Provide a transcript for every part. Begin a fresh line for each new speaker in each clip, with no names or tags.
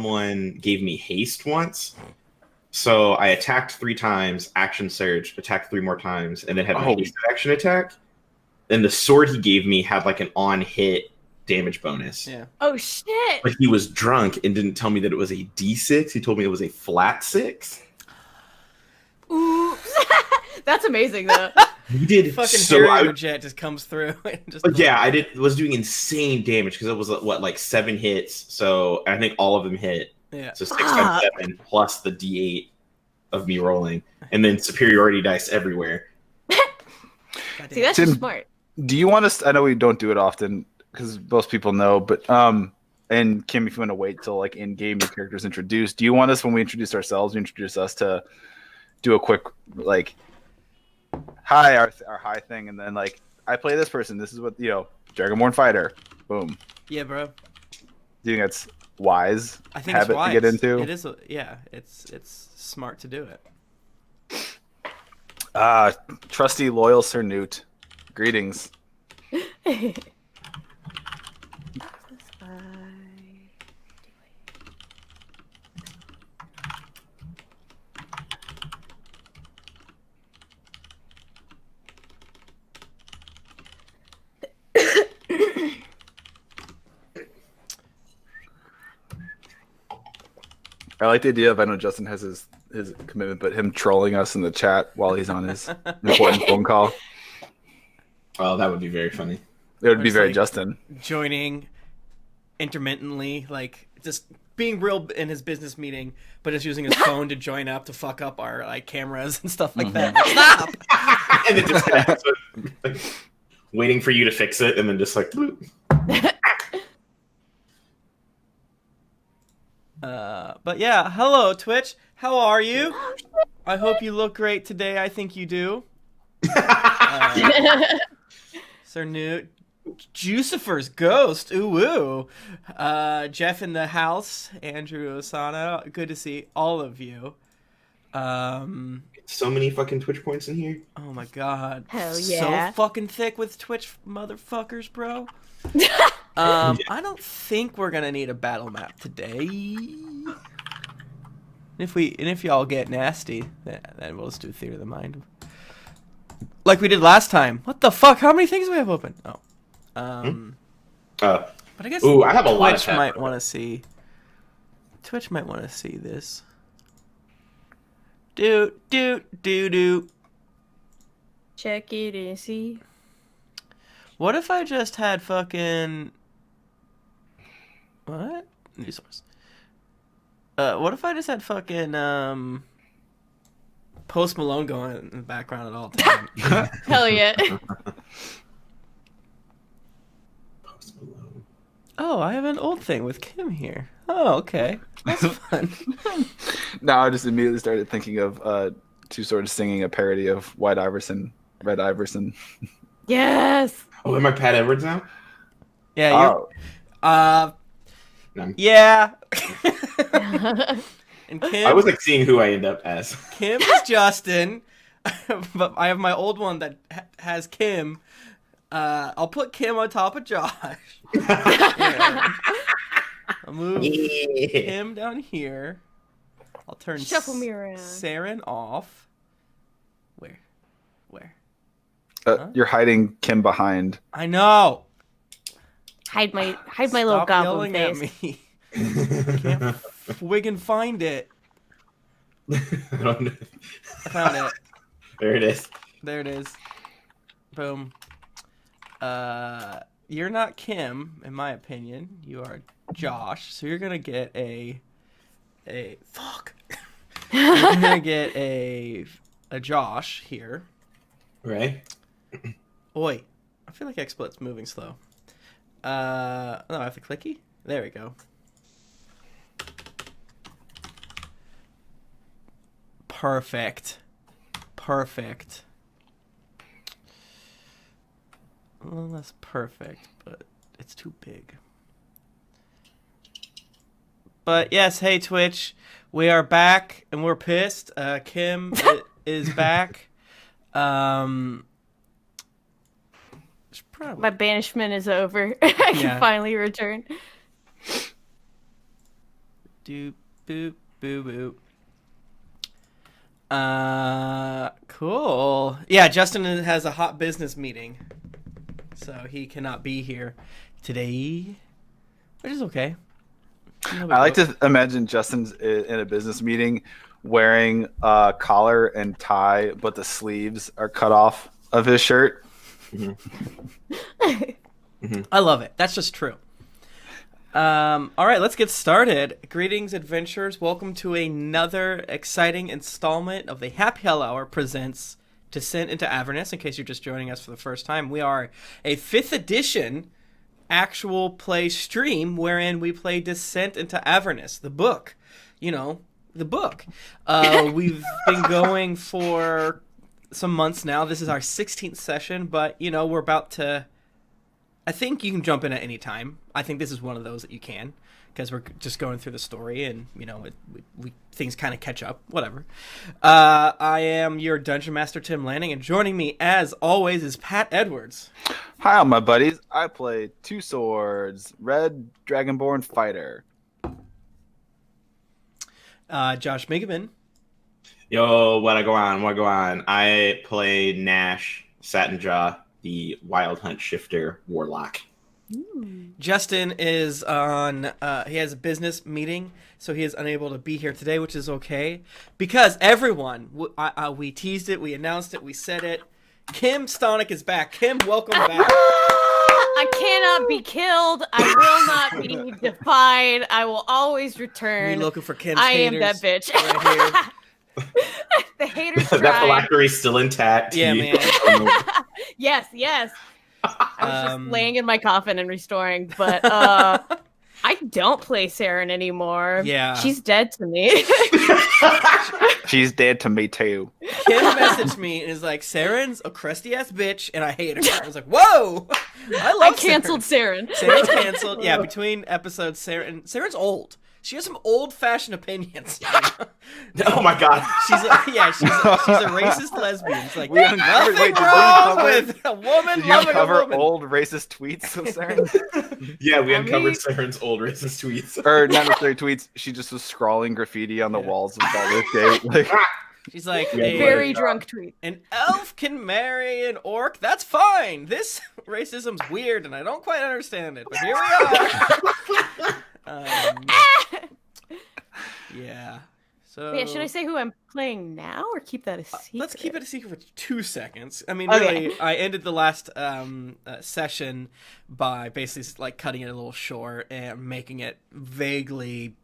someone gave me haste once. So I attacked 3 times, action surge, attacked 3 more times, and then had my hasted action attack. Then the sword he gave me had like an on-hit damage bonus.
Yeah.
Oh, shit.
But he was drunk and didn't tell me that it was a D6. He told me it was a flat 6.
Oops. That's amazing, though.
He did
Fucking
so.
jet just comes through. And just
But yeah, was doing insane damage because it was what, like 7 hits. So I think all of them hit.
Yeah.
So 6 times 7 plus the D8 of me rolling, and then superiority dice everywhere.
See, that's just smart.
Do you want us? I know we don't do it often because most people know, but and Kim, if you want to wait till like in game your character's introduced, do you want us when we introduce ourselves, we introduce us to do a quick like hi our hi thing, and then like I play this person. This is what Dragonborn fighter. Boom.
Yeah, bro.
Do you think that's wise?
I think
habit
it's wise
to get into.
It is. It's smart to do it.
Trusty loyal Sir Newt. Greetings. I like the idea of, I know Justin has his commitment, but him trolling us in the chat while he's on his important phone call.
Oh, that would be very funny.
It would be very
like
Justin.
Joining intermittently, like just being real in his business meeting, but just using his phone to join up to fuck up our like cameras and stuff like that. Stop!
And then just like, waiting for you to fix it, and then just like bloop.
But yeah, hello Twitch. How are you? I hope you look great today. I think you do. Sir Newt, Jucifer's ghost. Ooh woo. Jeff in the house. Andrew Osana. Good to see all of you.
So many fucking Twitch points in here.
Oh my god.
Hell yeah.
So fucking thick with Twitch motherfuckers, bro. I don't think we're gonna need a battle map today. If y'all get nasty, then we'll just do Theater of the Mind, like we did last time. What the fuck? How many things do we have open? Oh, but I guess
I have a lot of
Twitch might want to see. Twitch might want to see this. Do.
Check it and see.
What if I just had fucking... What? New source. What if I just had fucking, Post Malone going in the background at all time?
Hell yeah.
Post Malone.
Oh, I have an old thing with Kim here. Oh, okay. That's fun.
No, I just immediately started thinking of Two Swords singing a parody of White Iverson, Red Iverson.
Yes.
Oh, am I Pat Edwards now?
Yeah,
Oh.
No.
Yeah. And Kim...
I was like seeing who I end up as.
Kim is Justin, but I have my old one that has Kim. I'll put Kim on top of Josh. Yeah. I'll move Kim down here. I'll turn
Shuffle me around.
Saren off. Where?
You're hiding Kim behind.
I know.
Hide my little
Stop
goblin
yelling
face.
at me. I can't friggin' find it.
I don't know.
I found it.
There it is.
There it is. Boom. You're not Kim, in my opinion. You are Josh. So you're gonna get a fuck. You're gonna get a Josh here.
Right.
Oi. I feel like XSplit's moving slow. No, I have to clicky. There we go. Perfect. Well, that's perfect, but it's too big. But yes, hey Twitch, we are back and we're pissed. Kim is back.
My banishment is over. I can finally return.
Doop boop boo cool. Yeah, Justin has a hot business meeting, so he cannot be here today, which is okay.
I like to imagine Justin's in a business meeting wearing a collar and tie, but the sleeves are cut off of his shirt.
I love it. That's just true. All right, let's get started. Greetings, adventurers. Welcome to another exciting installment of the Happy Hell Hour presents Descent into Avernus. In case you're just joining us for the first time, we are a 5th edition actual play stream wherein we play Descent into Avernus, the book. You know, the book. We've been going for some months now. This is our 16th session, but, you know, we're about to... I think you can jump in at any time. I think this is one of those that you can, because we're just going through the story and, you know, things kind of catch up, whatever. I am your Dungeon Master, Tim Lanning, and joining me, as always, is Pat Edwards.
Hi, all my buddies. I play Two Swords, Red Dragonborn Fighter.
Josh Migaman.
Yo, what go on? I play Gnash, Satin Jaw, the Wild Hunt Shifter Warlock.
Justin is on, he has a business meeting, so he is unable to be here today, which is okay. Because everyone, we teased it, we announced it, we said it. Kim Stonick is back. Kim, welcome back.
I cannot be killed. I will not be defied. I will always return.
We're looking for Kim's
haters. I am that bitch. Right here. The haters tried.
That phylactery's still intact.
Yeah, man.
Yes. I was just laying in my coffin and restoring, but I don't play Saren anymore.
Yeah.
She's dead to me.
She's dead to me, too.
Kim messaged me and is like, Saren's a crusty-ass bitch, and I hate her. I was like, whoa! I
canceled Saren.
Saren's canceled. Yeah, between episodes, Saren's old. She has some old-fashioned opinions.
Oh my god.
She's a racist lesbian. It's like, nothing wrong with a woman
Did you
loving a
uncover
woman.
old racist tweets of Saren?
Yeah, we uncovered Saren's old racist tweets.
Or not necessarily tweets. She just was scrawling graffiti on the walls of Baldur's Gate. Like,
she's like,
very drunk tweet.
An elf can marry an orc. That's fine. This racism's weird, and I don't quite understand it. But here we are. Yeah. So
yeah, should I say who I'm playing now, or keep that a secret?
Let's keep it a secret for 2 seconds. I mean,
Okay.
really, I ended the last session by basically like cutting it a little short and making it vaguely,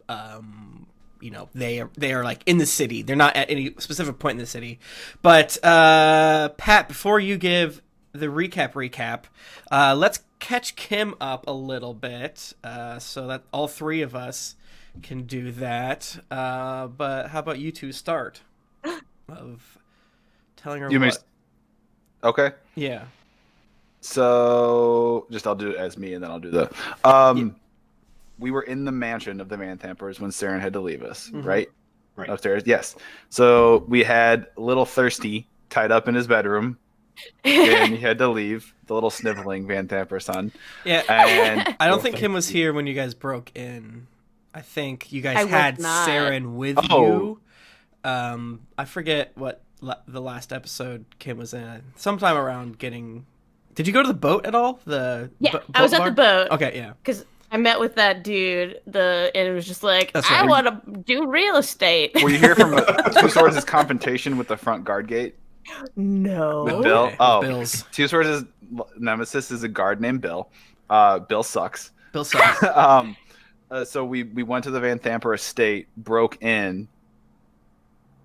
you know, they are like in the city. They're not at any specific point in the city. But Pat, before you give the recap, let's catch Kim up a little bit, so that all three of us can do that. But how about you two start of telling her
Okay.
Yeah.
So, I'll do it as me, and then I'll do the... We were in the mansion of the Van Tampers when Saren had to leave us, right?
Right.
Upstairs, yes. So, we had little Thirsty tied up in his bedroom, and he had to leave, the little sniveling Van Tamper son.
Yeah,
and
I don't think Kim was here when you guys broke in. I think you guys
I
had
was not.
Saren with you. I forget what the last episode Kim was in. Sometime around getting... Did you go to the boat at all?
I was at the boat.
Okay, yeah.
Because I met with that dude, and it was just like,
That's
I
right.
want to do real estate.
Were you here from Two Swords' confrontation with the front guard gate?
No.
With Bill?
Okay,
Oh,
Bill's.
Two Swords' nemesis is a guard named Bill. Bill sucks.
Bill sucks.
So we went to the Van Thamper estate, broke in,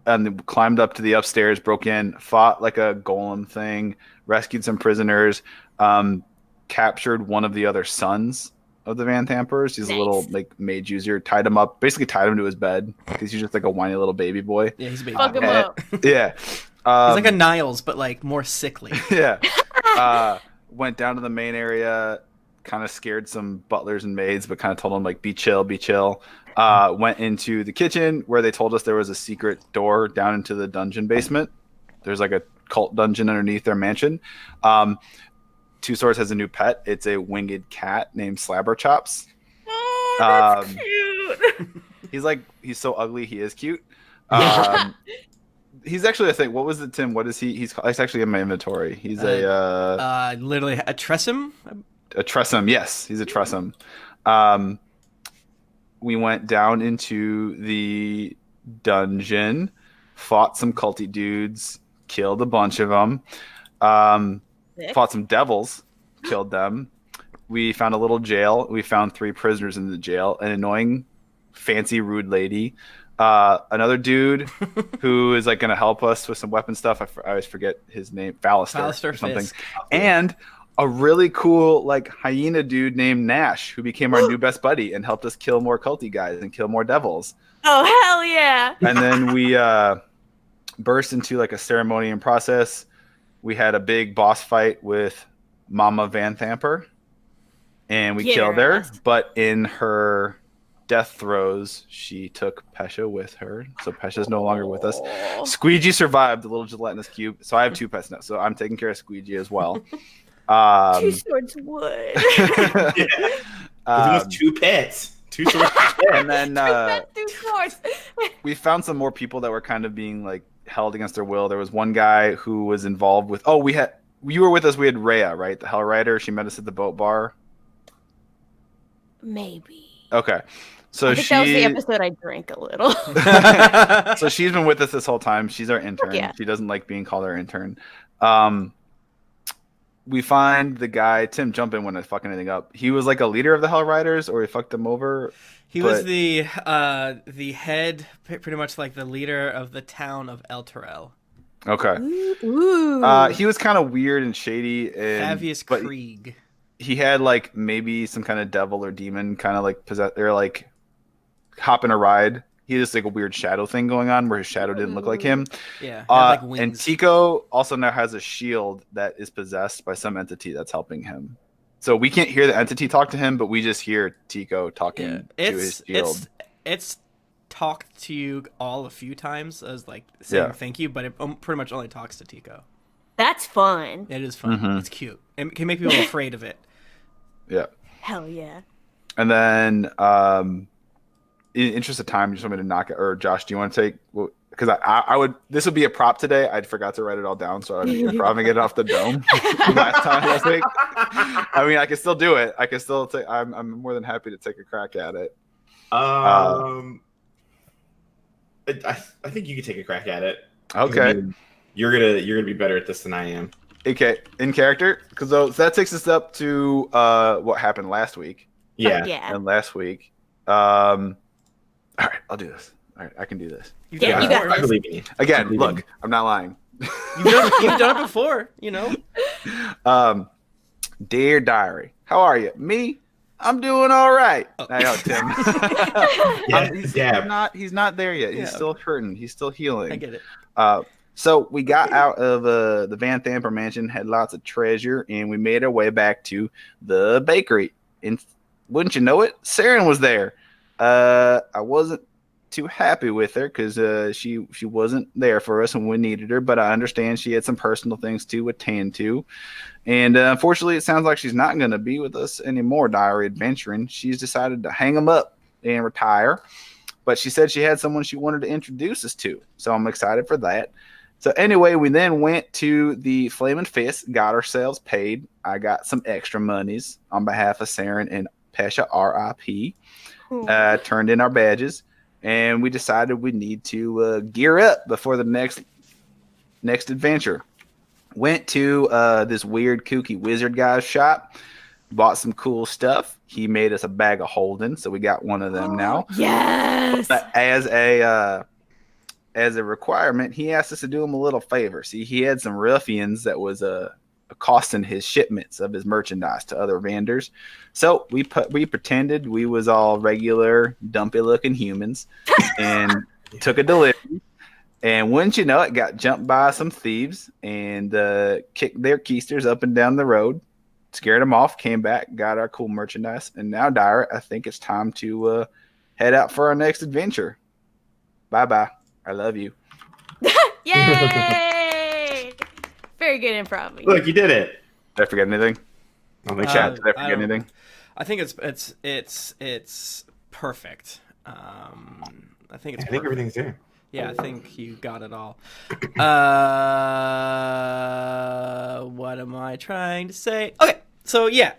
and climbed up to the upstairs, broke in, fought like a golem thing, rescued some prisoners, captured one of the other sons of the Van Tampers. He's a little like mage user, tied him up, basically tied him to his bed because he's just like a whiny little baby boy.
Yeah, he's a baby.
Fuck him up.
Yeah.
He's like a Niles, but like more sickly.
Yeah. Went down to the main area, kind of scared some butlers and maids, but kind of told them like, be chill. Went into the kitchen where they told us there was a secret door down into the dungeon basement. There's like a cult dungeon underneath their mansion. Two Swords has a new pet. It's a winged cat named Slabber Chops.
Oh, that's cute.
He's so ugly. He is cute. He's actually a thing. What was it, Tim? What is he? He's actually in my inventory. He's
literally a Tressum.
A Tressum. Yes, he's a Tressum. We went down into the dungeon, fought some culty dudes, killed a bunch of them, fought some devils, killed them. We found a little jail. We found 3 prisoners in the jail. An annoying, fancy, rude lady. Another dude who is like going to help us with some weapon stuff. I always forget his name. Baldur or something. And a really cool like hyena dude named Gnash who became our new best buddy and helped us kill more culty guys and kill more devils.
Oh, hell yeah.
And then we burst into like a ceremony and process. We had a big boss fight with Mama Van Thamper. And we killed her, but in her death throes, she took Pesha with her. So Pesha's no longer with us. Squeegee survived the little gelatinous cube. So I have 2 pets now. So I'm taking care of Squeegee as well.
2 swords wood.
He has 2 pets. 2 swords.
And then
2 swords.
We found some more people that were kind of being like held against their will. There was one guy who was involved with. You were with us. We had Rhea, right? The Hell Rider. She met us at the boat bar.
Maybe.
Okay. So
I think that was the episode I drank a little.
So she's been with us this whole time. She's our intern.
Yeah.
She doesn't like being called our intern. We find the guy, Tim, jump in when I fuck anything up. He was like a leader of the Hell Riders, or we fucked them over.
He was the head, pretty much like the leader of the town of Elturel.
Okay.
Ooh.
He was kind of weird and shady.
Fabius Krieg.
He had like maybe some kind of devil or demon kind of like possess or like hopping a ride. He had this like a weird shadow thing going on where his shadow didn't look like him.
Yeah. Like wings.
And Tico also now has a shield that is possessed by some entity that's helping him. So we can't hear the entity talk to him, but we just hear Tico talking to his shield.
It's talked to you all a few times as like saying thank you, but it pretty much only talks to Tico.
That's fun.
It is fun. Mm-hmm. It's cute. It can make people afraid of it.
Yeah.
Hell yeah.
And then, in interest of time, you just want me to knock it, or Josh, do you want to take? Because I would. This would be a prop today. I forgot to write it all down, so I'd probably get it off the dome last week. I mean, I can still do it. I can still take. I'm more than happy to take a crack at it.
I think you could take a crack at it.
Okay.
You're gonna be better at this than I am.
Okay, in character, because that takes us up to what happened last week.
Yeah.
And last week. All right, I'll do this. All right, I can do this.
You got
I believe in you.
Again, look, I'm not lying.
You've done it before, you know.
Dear diary, how are you? Me? I'm doing all right.
Oh.
I know, Tim. He's not there yet. He's still hurting. He's still healing.
I get it.
So we got out of the Van Thamper mansion, had lots of treasure, and we made our way back to the bakery. And wouldn't you know it, Saren was there. I wasn't too happy with her because she wasn't there for us when we needed her, but I understand she had some personal things to attend to. And unfortunately, it sounds like she's not going to be with us anymore, diary adventuring. She's decided to hang them up and retire. But she said she had someone she wanted to introduce us to. So I'm excited for that. So anyway, we then went to the Flaming Fist, got ourselves paid. I got some extra monies on behalf of Saren and Pesha, R.I.P. Turned in our badges. And we decided we need to gear up before the next adventure. Went to this weird, kooky wizard guy's shop. Bought some cool stuff. He made us a bag of holding, so we got one of them now.
Yes.
But as a requirement, he asked us to do him a little favor. See, he had some ruffians that was costing his shipments of his merchandise to other vendors. So we pretended we was all regular, dumpy-looking humans and took a delivery. And wouldn't you know it, got jumped by some thieves and kicked their keisters up and down the road. Scared them off, came back, got our cool merchandise, and now, Dyer, I think it's time to head out for our next adventure. Bye-bye. I love you.
Yay! Very good improv.
Look, you did it.
Did I forget anything?
I don't think
Chat, did I forget anything?
I think it's perfect. I think it's.
I think everything's there.
Yeah, I think you got it all. What am I trying to say? Okay, so yeah,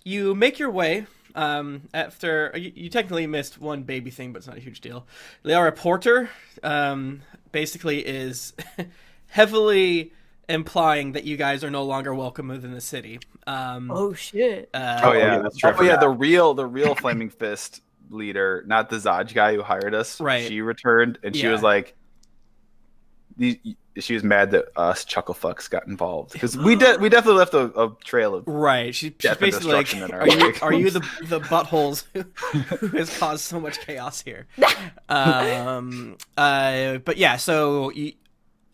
you make your way. After you technically missed one baby thing, but it's not a huge deal. Liara Porter, basically is heavily implying that you guys are no longer welcome within the city.
Oh shit!
That's true.
The real Flaming Fist leader, not the Zaj guy who hired us.
Right.
She returned and she was like, she was mad that us chuckle fucks got involved because we definitely left a trail of
she's basically like, are you the buttholes who has caused so much chaos here? But yeah, so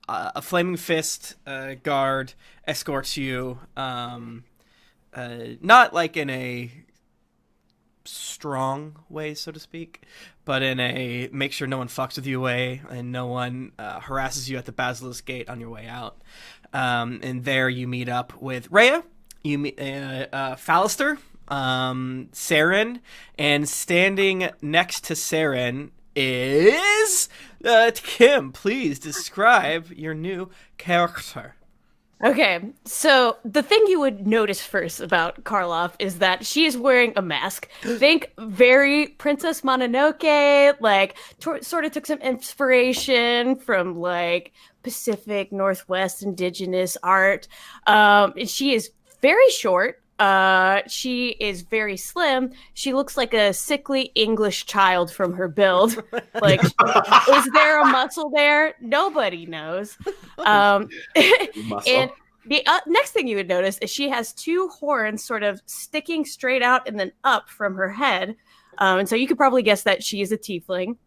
a Flaming Fist guard escorts you, not like in a strong way, so to speak, but in a make sure no one fucks with you way and no one harasses you at the Basilisk Gate on your way out. And there you meet up with Rhea, you meet Fallister, Saren, and standing next to Saren is Kim. Please describe your new character.
Okay, so the thing you would notice first about Karloff is that she is wearing a mask. Think very Princess Mononoke, like sort of took some inspiration from like Pacific Northwest indigenous art. And she is very short. She is very slim. She looks like a sickly English child from her build. Like, is there a muscle there? Nobody knows. And the next thing you would notice is she has two horns sort of sticking straight out and then up from her head. And so you could probably guess that she is a tiefling.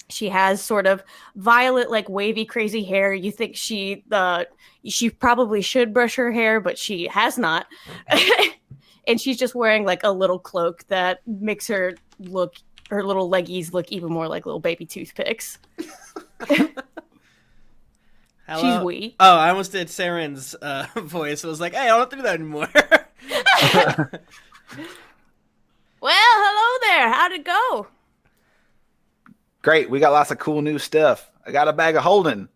She has sort of violet, like wavy, crazy hair. You think she probably should brush her hair, but she has not. And she's just wearing like a little cloak that makes her little leggies look even more like little baby toothpicks.
Hello?
She's wee.
Oh, I almost did Saren's voice. I was like, hey, I don't have to do that anymore.
Well, hello there. How'd it go?
Great. We got lots of cool new stuff. I got a bag of holding.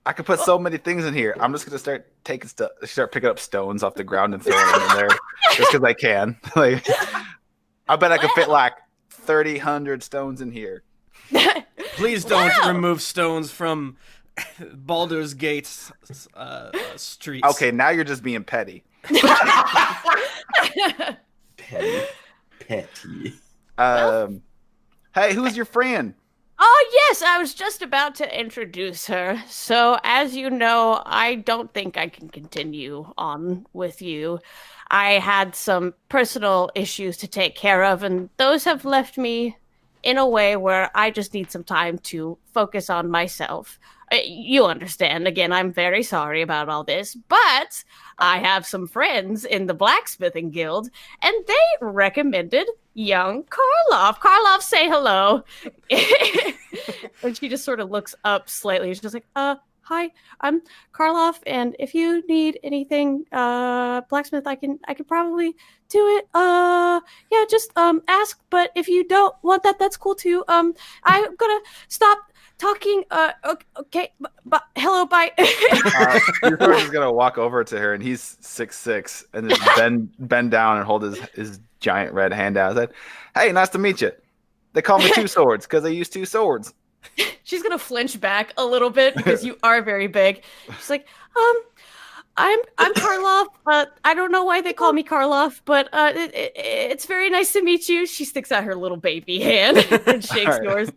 I could put so many things in here. I'm just gonna start picking up stones off the ground and throwing them in there just because I can. Like, I bet I could fit like 3,000 stones in here.
Please don't remove stones from Baldur's Gate's streets.
Okay, now you're just being petty.
Petty.
Hey, who's your friend?
Oh, yes, I was just about to introduce her. So, as you know, I don't think I can continue on with you. I had some personal issues to take care of, and those have left me in a way where I just need some time to focus on myself. You understand. Again, I'm very sorry about all this, but I have some friends in the blacksmithing guild, and they recommended young Karloff. Karloff, say hello. And she just sort of looks up slightly. She's just like, hi, I'm Karloff, and if you need anything, blacksmith, I can probably do it. Yeah, just ask. But if you don't want that, that's cool too. I'm gonna stop talking. Okay. Hello. Bye.
You're just gonna walk over to her, and he's 6'6", and just bend down and hold his giant red hand out. I said, "Hey, nice to meet you. They call me Two Swords because I use two swords."
She's gonna flinch back a little bit because you are very big. She's like, I'm Karloff. I don't know why they call me Karloff, but it's very nice to meet you. She sticks out her little baby hand and shakes yours.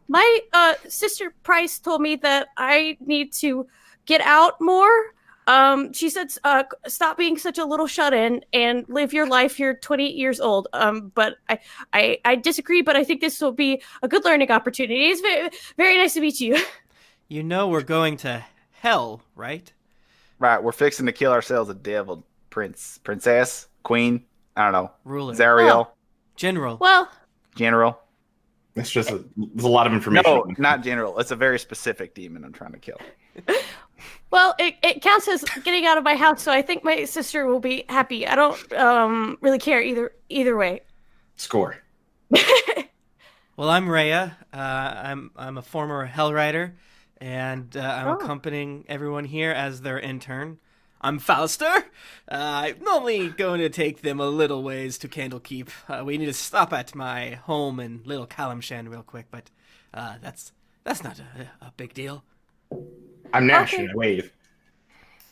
My sister Price told me that I need to get out more. She said, stop being such a little shut-in and live your life. You're 28 years old. But I disagree, but I think this will be a good learning opportunity. It's very, very nice to meet you.
You know we're going to hell, right?
Right, we're fixing to kill ourselves a devil, princess, queen, I don't know.
Ruler.
Zariel.
General.
Well.
General.
It's just there's a lot of information.
No, not general. It's a very specific demon I'm trying to kill.
Well, it counts as getting out of my house, so I think my sister will be happy. I don't really care either way.
Score.
Well, I'm Rhea. I'm a former Hell Rider, and I'm accompanying everyone here as their intern. I'm Falster. I'm normally going to take them a little ways to Candlekeep. We need to stop at my home in Little Calamshan real quick, but that's not a big deal.
I'm Gnash,
Okay.
and I wave.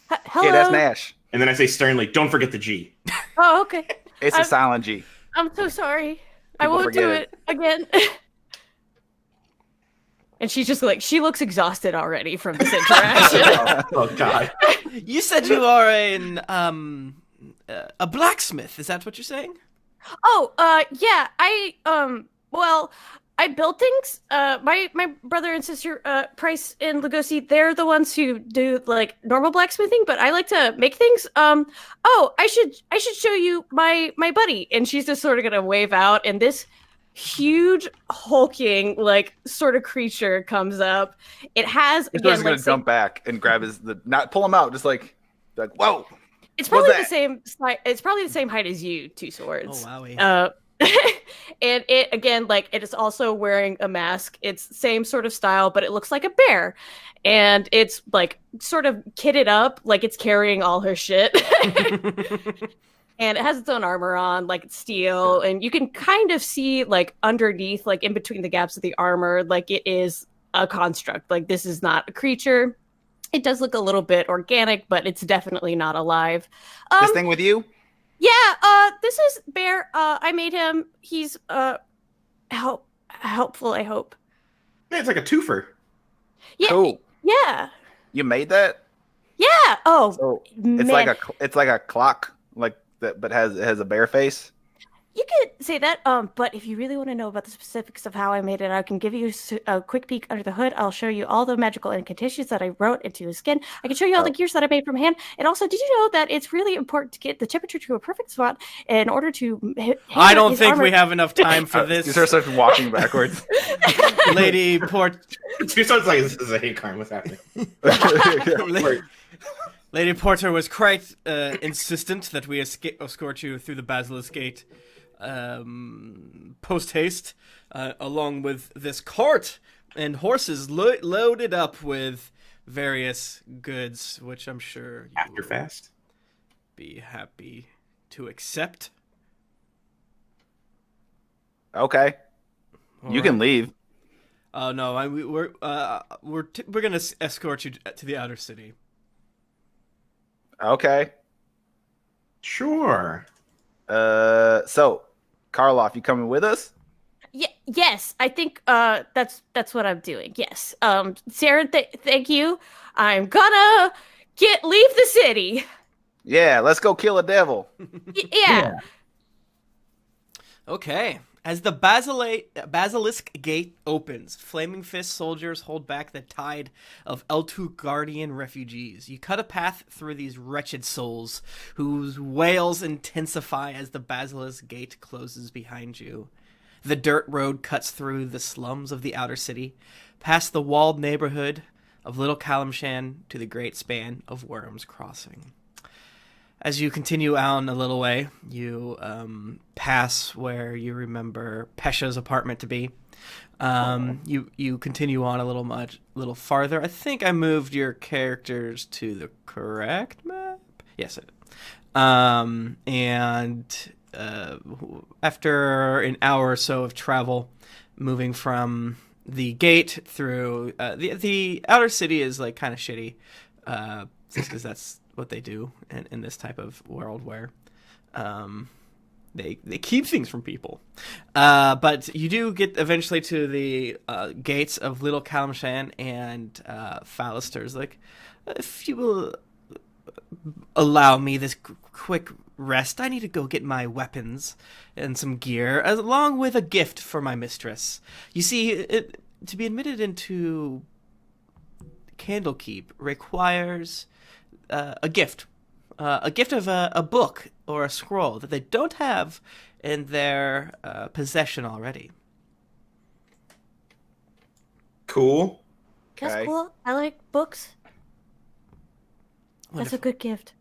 Hello.
Yeah, that's Gnash.
And then I say sternly, "Don't forget the G."
Oh, okay.
It's a silent G.
I'm so sorry. I
People
won't do
forget
it again. And she's just like, she looks exhausted already from this interaction.
Oh God.
You said you are a blacksmith. Is that what you're saying?
Yeah. Well, I build things. My brother and sister, Price and Lugosi, they're the ones who do like normal blacksmithing, but I like to make things. I should show you my buddy. And she's just sort of gonna wave out, and this huge hulking like sort of creature comes up. It has
He's
again
just gonna jump back and grab not pull him out, just like whoa.
It's probably the same. It's probably the same height as you, Two Swords.
Oh wowie.
And it again, like it is also wearing a mask. It's same sort of style, but it looks like a bear, and it's like sort of kitted up, like it's carrying all her shit. And it has its own armor on, like it's steel, and you can kind of see like underneath, like in between the gaps of the armor, like it is a construct. Like this is not a creature. It does look a little bit organic, but it's definitely not alive.
This thing with you?
Yeah, this is Bear. I made him. He's helpful, I hope.
Yeah, it's like a twofer.
Yeah.
Cool.
Yeah.
You made that?
Yeah. Oh,
So
man.
it's like a clock, like that, but it has a bear face.
You could say that, but if you really want to know about the specifics of how I made it, I can give you a quick peek under the hood. I'll show you all the magical incantations that I wrote into his skin. I can show you all the gears that I made from hand. And also, did you know that it's really important to get the temperature to a perfect spot in order to
I don't think we have enough time for this.
You start walking backwards.
Lady Port.
Two Swords like, this is a hate crime. What's happening?
Lady Porter was quite insistent that we escort you through the Basilisk Gate post haste, along with this cart and horses loaded up with various goods, which I'm sure you
After fast.
be happy to accept.
Okay, you can leave.
Oh no, we're gonna escort you to the outer city.
Okay.
Sure.
So, Karloff, you coming with us?
Yes, I think that's what I'm doing. Yes. Sarah, thank you. I'm gonna leave the city.
Yeah, let's go kill a devil.
Yeah.
Okay. As the Basilisk Gate opens, Flaming Fist soldiers hold back the tide of Eltugardian refugees. You cut a path through these wretched souls, whose wails intensify as the Basilisk Gate closes behind you. The dirt road cuts through the slums of the outer city, past the walled neighborhood of Little Calamshan to the great span of Worm's Crossing. As you continue on a little way, you pass where you remember Pesha's apartment to be. You continue on a little farther. I think I moved your characters to the correct map. Yes, I did. After an hour or so of travel, moving from the gate through the outer city is like kind of shitty, because that's what they do in this type of world where they keep things from people. But you do get eventually to the gates of Little Calamshan, and Fallister's like, if you will allow me this quick rest, I need to go get my weapons and some gear, along with a gift for my mistress. You see, to be admitted into Candlekeep requires a gift of a book or a scroll that they don't have in their possession already.
Cool.
That's
Okay.
cool. I like books. That's
Wonderful.
a good gift.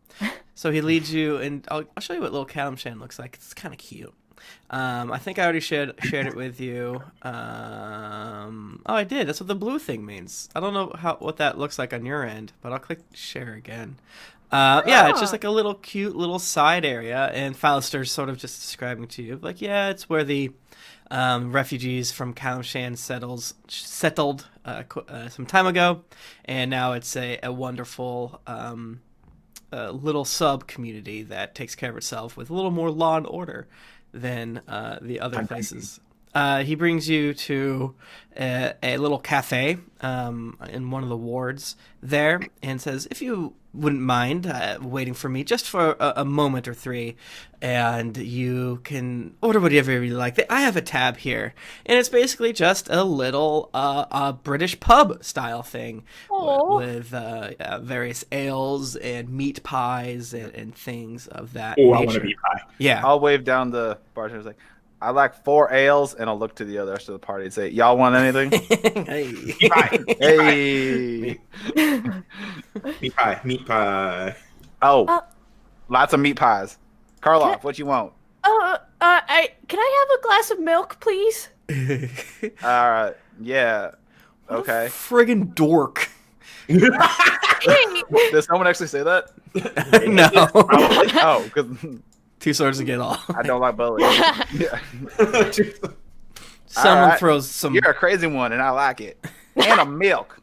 So he leads you, and I'll show you what Little Calamshan looks like. It's kind of cute. I think I already shared it with you. I did. That's what the blue thing means. I don't know what that looks like on your end, but I'll click share again. Yeah, it's just like a little cute little side area, and Fallister's sort of just describing to you, like, yeah, it's where the refugees from Kalimshan settled some time ago, and now it's a wonderful little sub-community that takes care of itself with a little more law and order than the other places. He brings you to a little cafe in one of the wards there and says, if you wouldn't mind waiting for me just for a moment or three, and you can order whatever you like. I have a tab here, and it's basically just a little British pub style thing with various ales and meat pies and things of that nature.
I want a meat pie.
Yeah.
I'll wave down the bartender's like, I like 4 ales, and I'll look to the other rest of the party and say, y'all want anything?
Hey.
Meat pie.
Hey.
Meat pie.
Oh, lots of meat pies. Karloff, what you want?
Can I have a glass of milk, please?
Yeah. Okay.
Friggin' dork.
Hey.
Does someone actually say that?
No.
Oh, because
2 swords to get all.
I don't like bullies. Yeah.
Someone
Alright.
throws some.
You're a crazy one, and I like it. And a milk.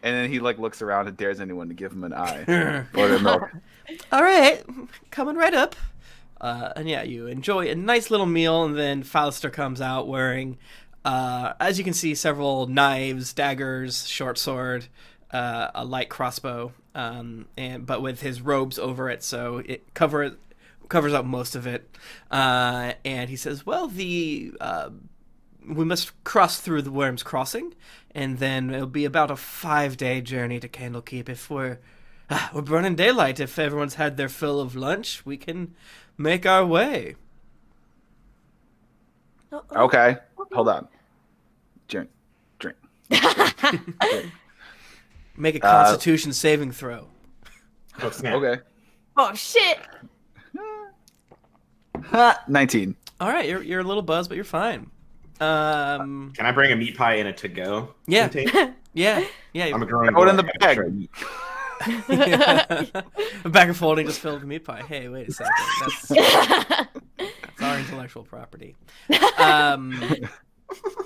And then he looks around and dares anyone to give him an eye. Order milk.
All right, coming right up. And yeah, you enjoy a nice little meal, and then Fallister comes out wearing, as you can see, several knives, daggers, short sword, a light crossbow, but with his robes over it, so it covers up most of it. And he says, "Well, we must cross through the Worm's Crossing, and then it'll be about a 5-day journey to Candlekeep. If we're burning daylight. If everyone's had their fill of lunch, we can make our way."
Okay. Hold on. Drink.
Make a Constitution saving throw.
Oh, snap.
Okay.
Oh shit!
19.
All right, you're a little buzzed, but you're fine.
Can I bring a meat pie in a to-go?
Yeah.
container?
Yeah.
I'm a growing
Throw it in
boy.
the
I gotta
bag.
try meat.
A bag of folding just filled with meat pie. Hey, wait a second. That's our intellectual property.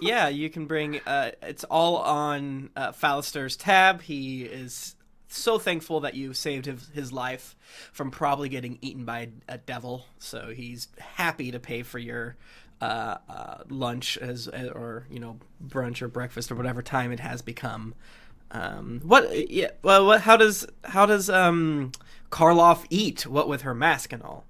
Yeah, you can bring. It's all on Fallister's tab. He is so thankful that you saved his life from probably getting eaten by a devil. So he's happy to pay for your lunch or brunch or breakfast or whatever time it has become. How does Karloff eat? What with her mask and all?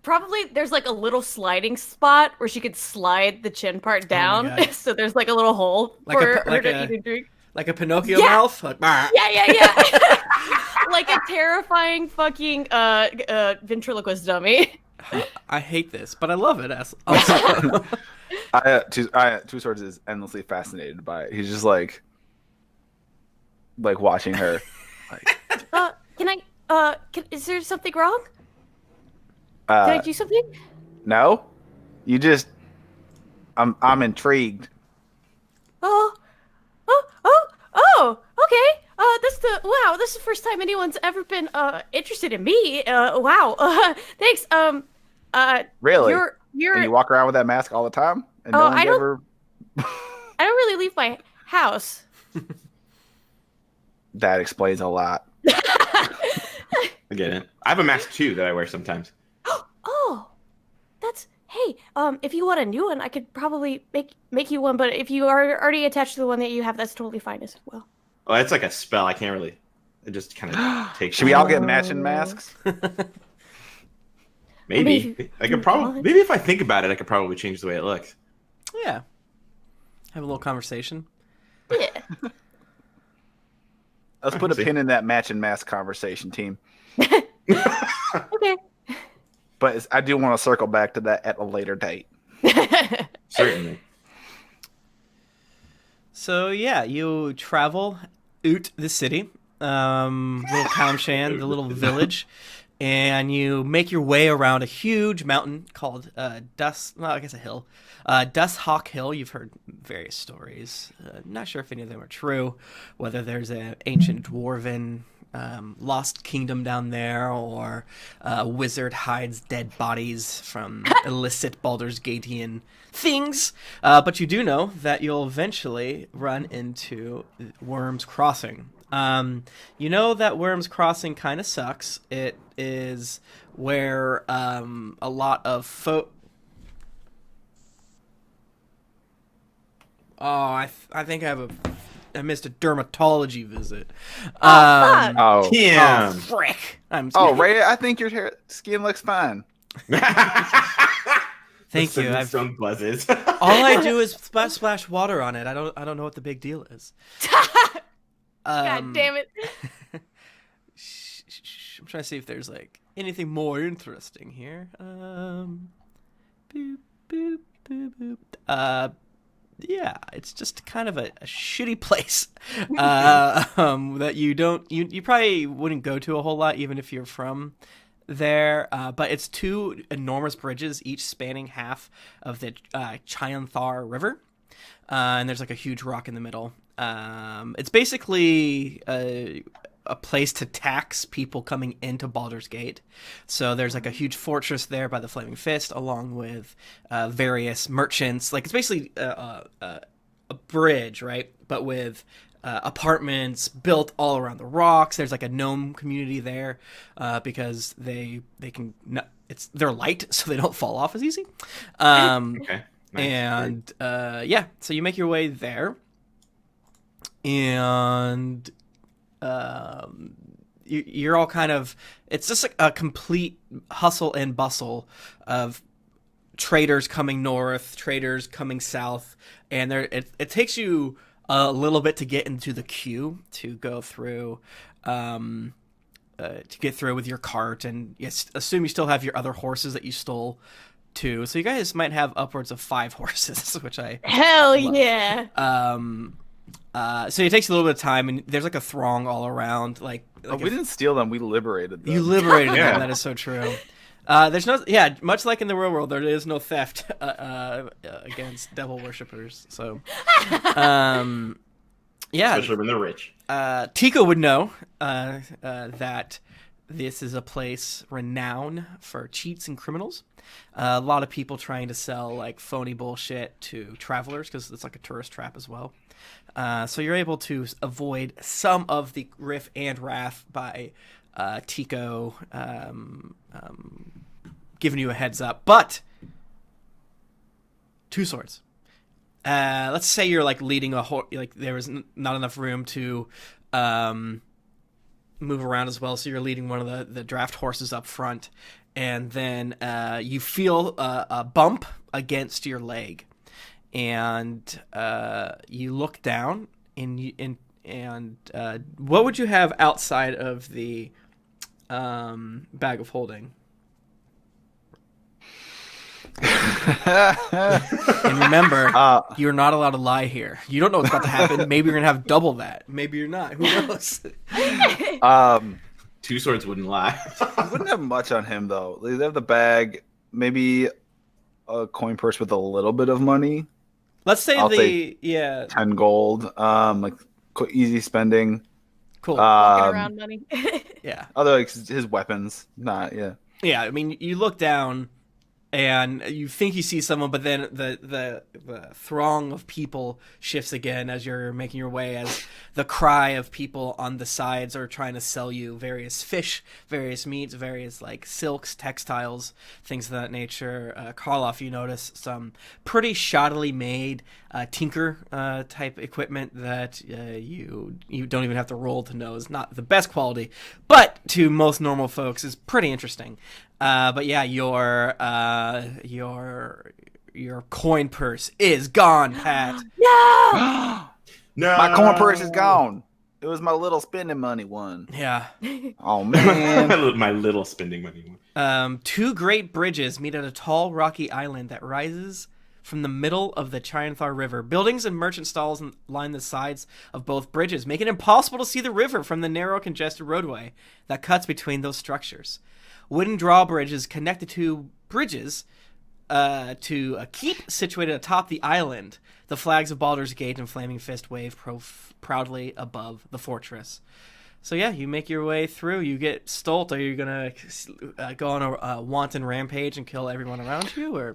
Probably there's like a little sliding spot where she could slide the chin part down.
God.
So there's like a little hole for her to eat and drink.
Like a Pinocchio mouth? Like,
Yeah. Like a terrifying fucking ventriloquist dummy.
I hate this, but I love it. Also.
Two Swords is endlessly fascinated by it. He's just like watching her.
Is there something wrong? Can I do something?
No, you just. I'm intrigued.
Okay. This is the first time anyone's ever been interested in me. Wow. Thanks.
Really?
You're.
And you walk around with that mask all the time, and no one's ever.
I don't really leave my house.
That explains a lot.
I get it. I have a mask too that I wear sometimes.
Oh, hey. If you want a new one, I could probably make you one. But if you are already attached to the one that you have, that's totally fine as well.
Oh, it's like a spell. I can't really. It just kind of takes.
Should we all get matching masks?
Maybe. I could probably. Maybe if I think about it, I could probably change the way it looks.
Yeah. Have a little conversation.
Yeah.
Let's put a pin in that matching mask conversation, team.
Okay.
But I do want to circle back to that at a later date.
Certainly.
So yeah, you travel out the city, little Kalimshan, the little village, and you make your way around a huge mountain called a hill. Dust Hawk Hill. You've heard various stories. Not sure if any of them are true, whether there's an ancient dwarven lost kingdom down there, or a wizard hides dead bodies from illicit Baldur's Gatean things. But you do know that you'll eventually run into Worm's Crossing. You know that Worm's Crossing kind of sucks. It is where a lot of I think I missed a dermatology visit.
Yeah.
Frick!
Ray, I think your skin looks fine.
Thank you. I've
sunglasses.
all I do is splash water on it. I don't know what the big deal is.
God damn it.
I'm trying to see if there's like anything more interesting here. Boop, boop, boop, boop. Yeah, it's just kind of a shitty place that you probably wouldn't go to a whole lot, even if you're from there. But it's two enormous bridges, each spanning half of the Chianthar River, and there's like a huge rock in the middle. It's basically a place to tax people coming into Baldur's Gate. So there's like a huge fortress there by the Flaming Fist, along with various merchants. Like it's basically a bridge, right? But with apartments built all around the rocks. There's like a gnome community there because they're light, so they don't fall off as easy.
Okay. Nice.
And so you make your way there, and you're all kind of, it's just like a complete hustle and bustle of traders coming north, traders coming south, and it takes you a little bit to get into the queue to go through, to get through with your cart, and assume you still have your other horses that you stole too. So you guys might have upwards of 5 horses, which I
Hell
love.
yeah.
So it takes a little bit of time, and there's like a throng all around. Like
we didn't steal them; we liberated them.
You liberated
Yeah.
them. That is so true. There's no, much like in the real world, there is no theft against devil worshippers. So,
Especially when they're rich.
Tico would know that this is a place renowned for cheats and criminals. A lot of people trying to sell like phony bullshit to travelers because it's like a tourist trap as well. So you're able to avoid some of the riff and wrath by Tico giving you a heads up. But 2 swords. Let's say you're like leading a horse, like there was not enough room to move around as well, so you're leading one of the draft horses up front, and then you feel a bump against your leg, and you look down, and what would you have outside of the bag of holding? And remember, you're not allowed to lie here. You don't know what's about to happen. Maybe you're gonna have double that. Maybe you're not. Who knows?
2 swords wouldn't lie.
I wouldn't have much on him though. They have the bag, maybe a coin purse with a little bit of money.
Let's say
I'll say 10 gold. Like easy spending.
Cool.
Walking around money.
Yeah.
Other like his weapons, not
Yeah. I mean, you look down, and you think you see someone, but then the throng of people shifts again as you're making your way, as the cry of people on the sides are trying to sell you various fish, various meats, various like silks, textiles, things of that nature. Karloff, you notice some pretty shoddily made tinker type equipment that you don't even have to roll to know is not the best quality, but to most normal folks is pretty interesting. But yeah, your coin purse is gone, Pat.
No!
No,
my coin purse is gone. It was my little spending money one.
Yeah.
Oh man.
My little spending money one.
2 great bridges meet at a tall, rocky island that rises from the middle of the Chianthar River. Buildings and merchant stalls line the sides of both bridges, making it impossible to see the river from the narrow, congested roadway that cuts between those structures. wooden drawbridges connect the two bridges to a keep situated atop the island. The flags of Baldur's Gate and Flaming Fist wave proudly above the fortress. So yeah, you make your way through. You get Stolt. Are you gonna go on a wanton rampage and kill everyone around you, or?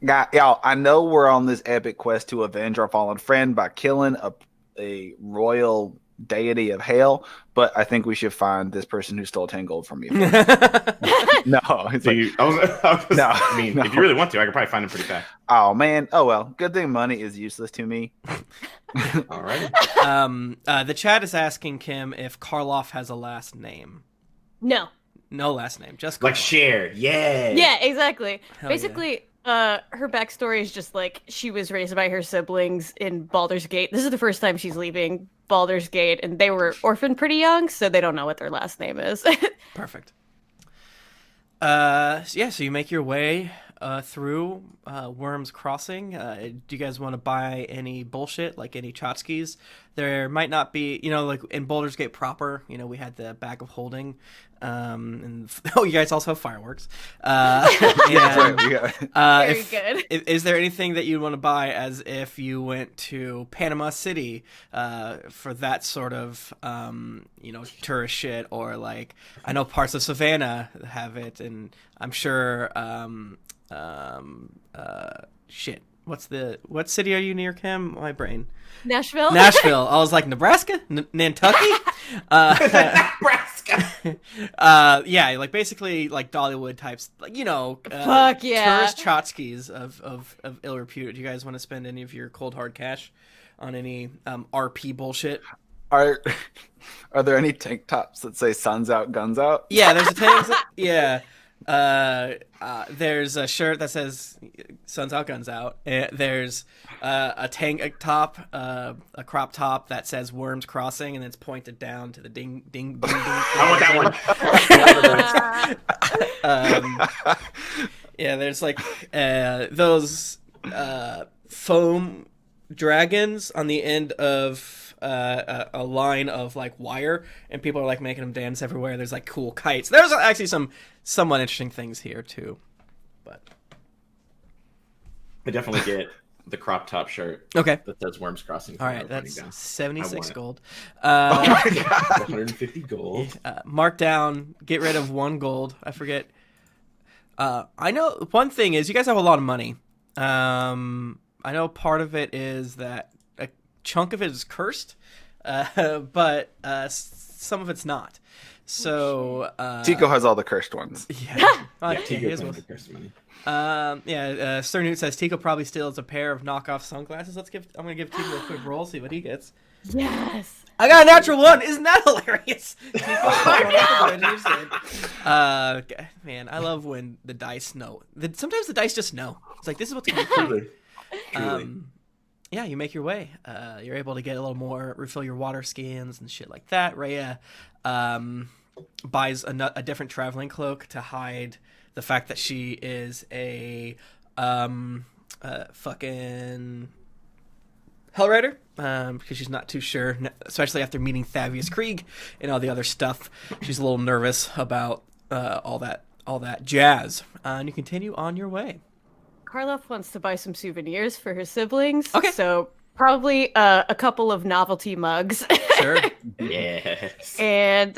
Y'all, I know we're on this epic quest to avenge our fallen friend by killing a royal deity of hell, but I think we should find this person who stole 10 gold from me. No, it's
no.
I
mean, if you really want to, I could probably find him pretty fast.
Oh man, oh well. Good thing money is useless to me.
All right.
The chat is asking Kim if Karloff has a last name.
No.
No last name, just Karloff.
Like Cher. Yeah.
Yeah, exactly.
Hell
Basically, her backstory is just like she was raised by her siblings in Baldur's Gate. This is the first time she's leaving Baldur's Gate, and they were orphaned pretty young, so they don't know what their last name is.
Perfect. So you make your way through Worm's Crossing. Do you guys want to buy any bullshit, like any tchotchkes? There might not be, like in Baldur's Gate proper, we had the bag of holding. And you guys also have fireworks.
Very good.
Is there anything that you'd want to buy as if you went to Panama City for that sort of, tourist shit? Or like, I know parts of Savannah have it, and I'm sure, shit. What city are you near, Kim? My brain.
Nashville.
I was like, Nebraska? Nantucky?
Nebraska.
Yeah, like basically like Dollywood types, like,
Fuck yeah.
tourist tchotchkes of ill repute. Do you guys want to spend any of your cold hard cash on any RP bullshit?
Are there any tank tops that say "Suns out, guns out"?
Yeah, there's a tank. Yeah. There's a shirt that says "Suns out, guns out." There's a tank top, a crop top that says "Worms Crossing," and it's pointed down to the ding, ding, ding, ding.
I want that
one. Yeah, there's like those foam dragons on the end of a line of like wire, and people are like making them dance everywhere. There's like cool kites. There's actually some somewhat interesting things here too, but
I definitely get the crop top shirt.
Okay,
that says Worms Crossing.
All right, that's 76 gold.
Oh my god, 150 gold.
Mark down. Get rid of 1 gold. I forget. I know one thing is you guys have a lot of money. I know part of it is that a chunk of it is cursed, but some of it's not. So
Tico has all the cursed ones.
Yeah,
Tico has the cursed money.
Sir Newt says Tico probably steals a pair of knockoff sunglasses. I'm gonna give Tico a quick roll, see what he gets.
Yes.
I got a natural 1. Isn't that hilarious? Man, I love when the dice know. Sometimes the dice just know. It's like, this is what's going to happen. Yeah, you make your way. You're able to get a little more, refill your water skins and shit like that. Rhea buys a different traveling cloak to hide the fact that she is a fucking Hellrider, because she's not too sure, especially after meeting Thavius Krieg and all the other stuff. She's a little nervous about all that jazz. And you continue on your way.
Karloff wants to buy some souvenirs for her siblings.
Okay.
So probably a couple of novelty mugs.
Sure.
Yes.
And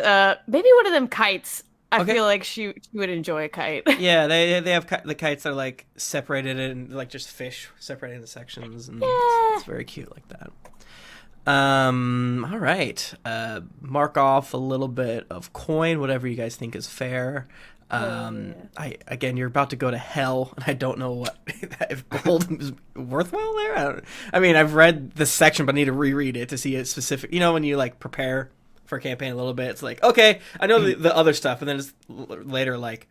maybe one of them kites. I
Okay.
feel like she would enjoy a kite.
Yeah, they have the kites that are like separated and like just fish separated into sections, and it's very cute like that. All right. Mark off a little bit of coin, whatever you guys think is fair. You're about to go to hell, and I don't know what if gold is worthwhile there. I mean, I've read this section, but I need to reread it to see it specific. When you like prepare for a campaign a little bit, it's like, okay, I know the other stuff, and then it's later like,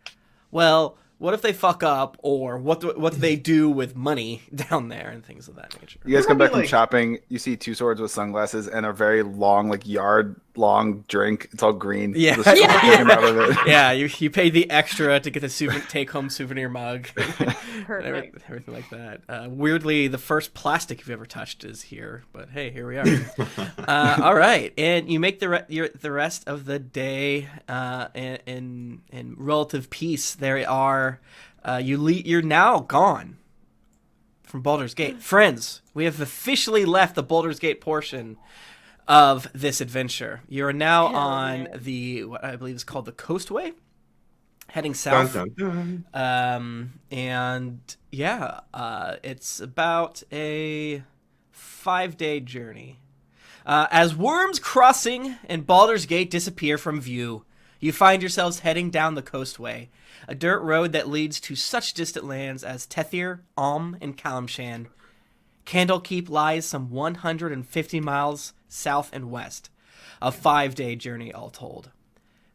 well, what if they fuck up, or what do they do with money down there and things of that nature.
You guys come back from shopping, you see 2 swords with sunglasses and a very long like yard long drink. It's all green.
Yeah.
The straw hanging out of it.
Yeah, you paid the extra to get the take-home souvenir mug.
Perfect.
Everything like that. Weirdly, the first plastic you've ever touched is here, but hey, here we are. All right, and you make the rest of the day in relative peace. There are you're now gone from Baldur's Gate, friends. We have officially left the Baldur's Gate portion of this adventure. You are now on what I believe is called the Coastway, heading south.
Dun, dun, dun.
And yeah, it's about a 5-day journey. As worms crossing and Baldur's Gate disappear from view, you find yourselves heading down the Coastway, a dirt road that leads to such distant lands as Tethir, Alm, and Calamshan. Candlekeep lies some 150 miles south and west, a 5-day journey all told.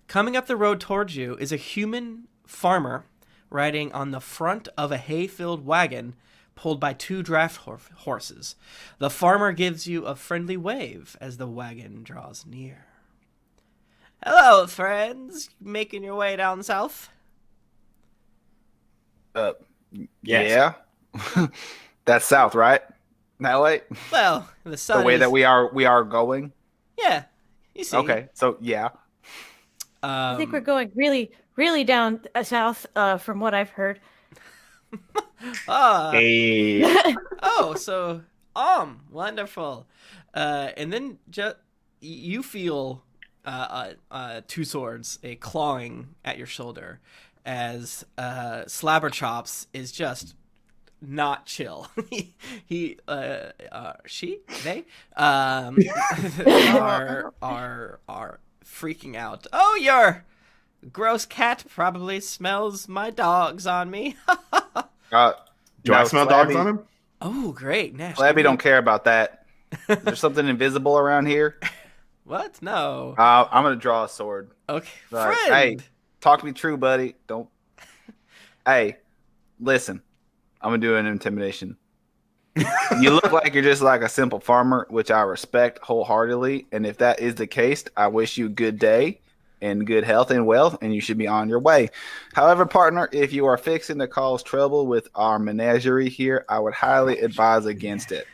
Coming up the road towards you is a human farmer riding on the front of a hay-filled wagon pulled by 2 draft horses. The farmer gives you a friendly wave as the wagon draws near. Hello, friends. Making your way down south?
Yeah. That's south, right? That way?
Well, the sun
The way
is...
that we are going?
Yeah, you see.
Okay, so yeah.
I think we're going really, really down south, from what I've heard.
Hey.
Oh, so wonderful. And then you feel 2 swords, a clawing at your shoulder, as Slabberchops is just not chill. They are freaking out. Oh, your gross cat probably smells my dogs on me.
Do I smell dogs on him?
Oh, great. Gnash.
Flabby don't care about that. Is there something invisible around here?
What? No.
I'm gonna draw a sword.
Okay.
Like,
Friend.
hey, talk to me true, buddy. Don't. Hey, listen. I'm gonna do an intimidation. You look like you're just like a simple farmer, which I respect wholeheartedly. And if that is the case, I wish you a good day and good health and wealth, and you should be on your way. However, partner, if you are fixing to cause trouble with our menagerie here, I would highly advise against it.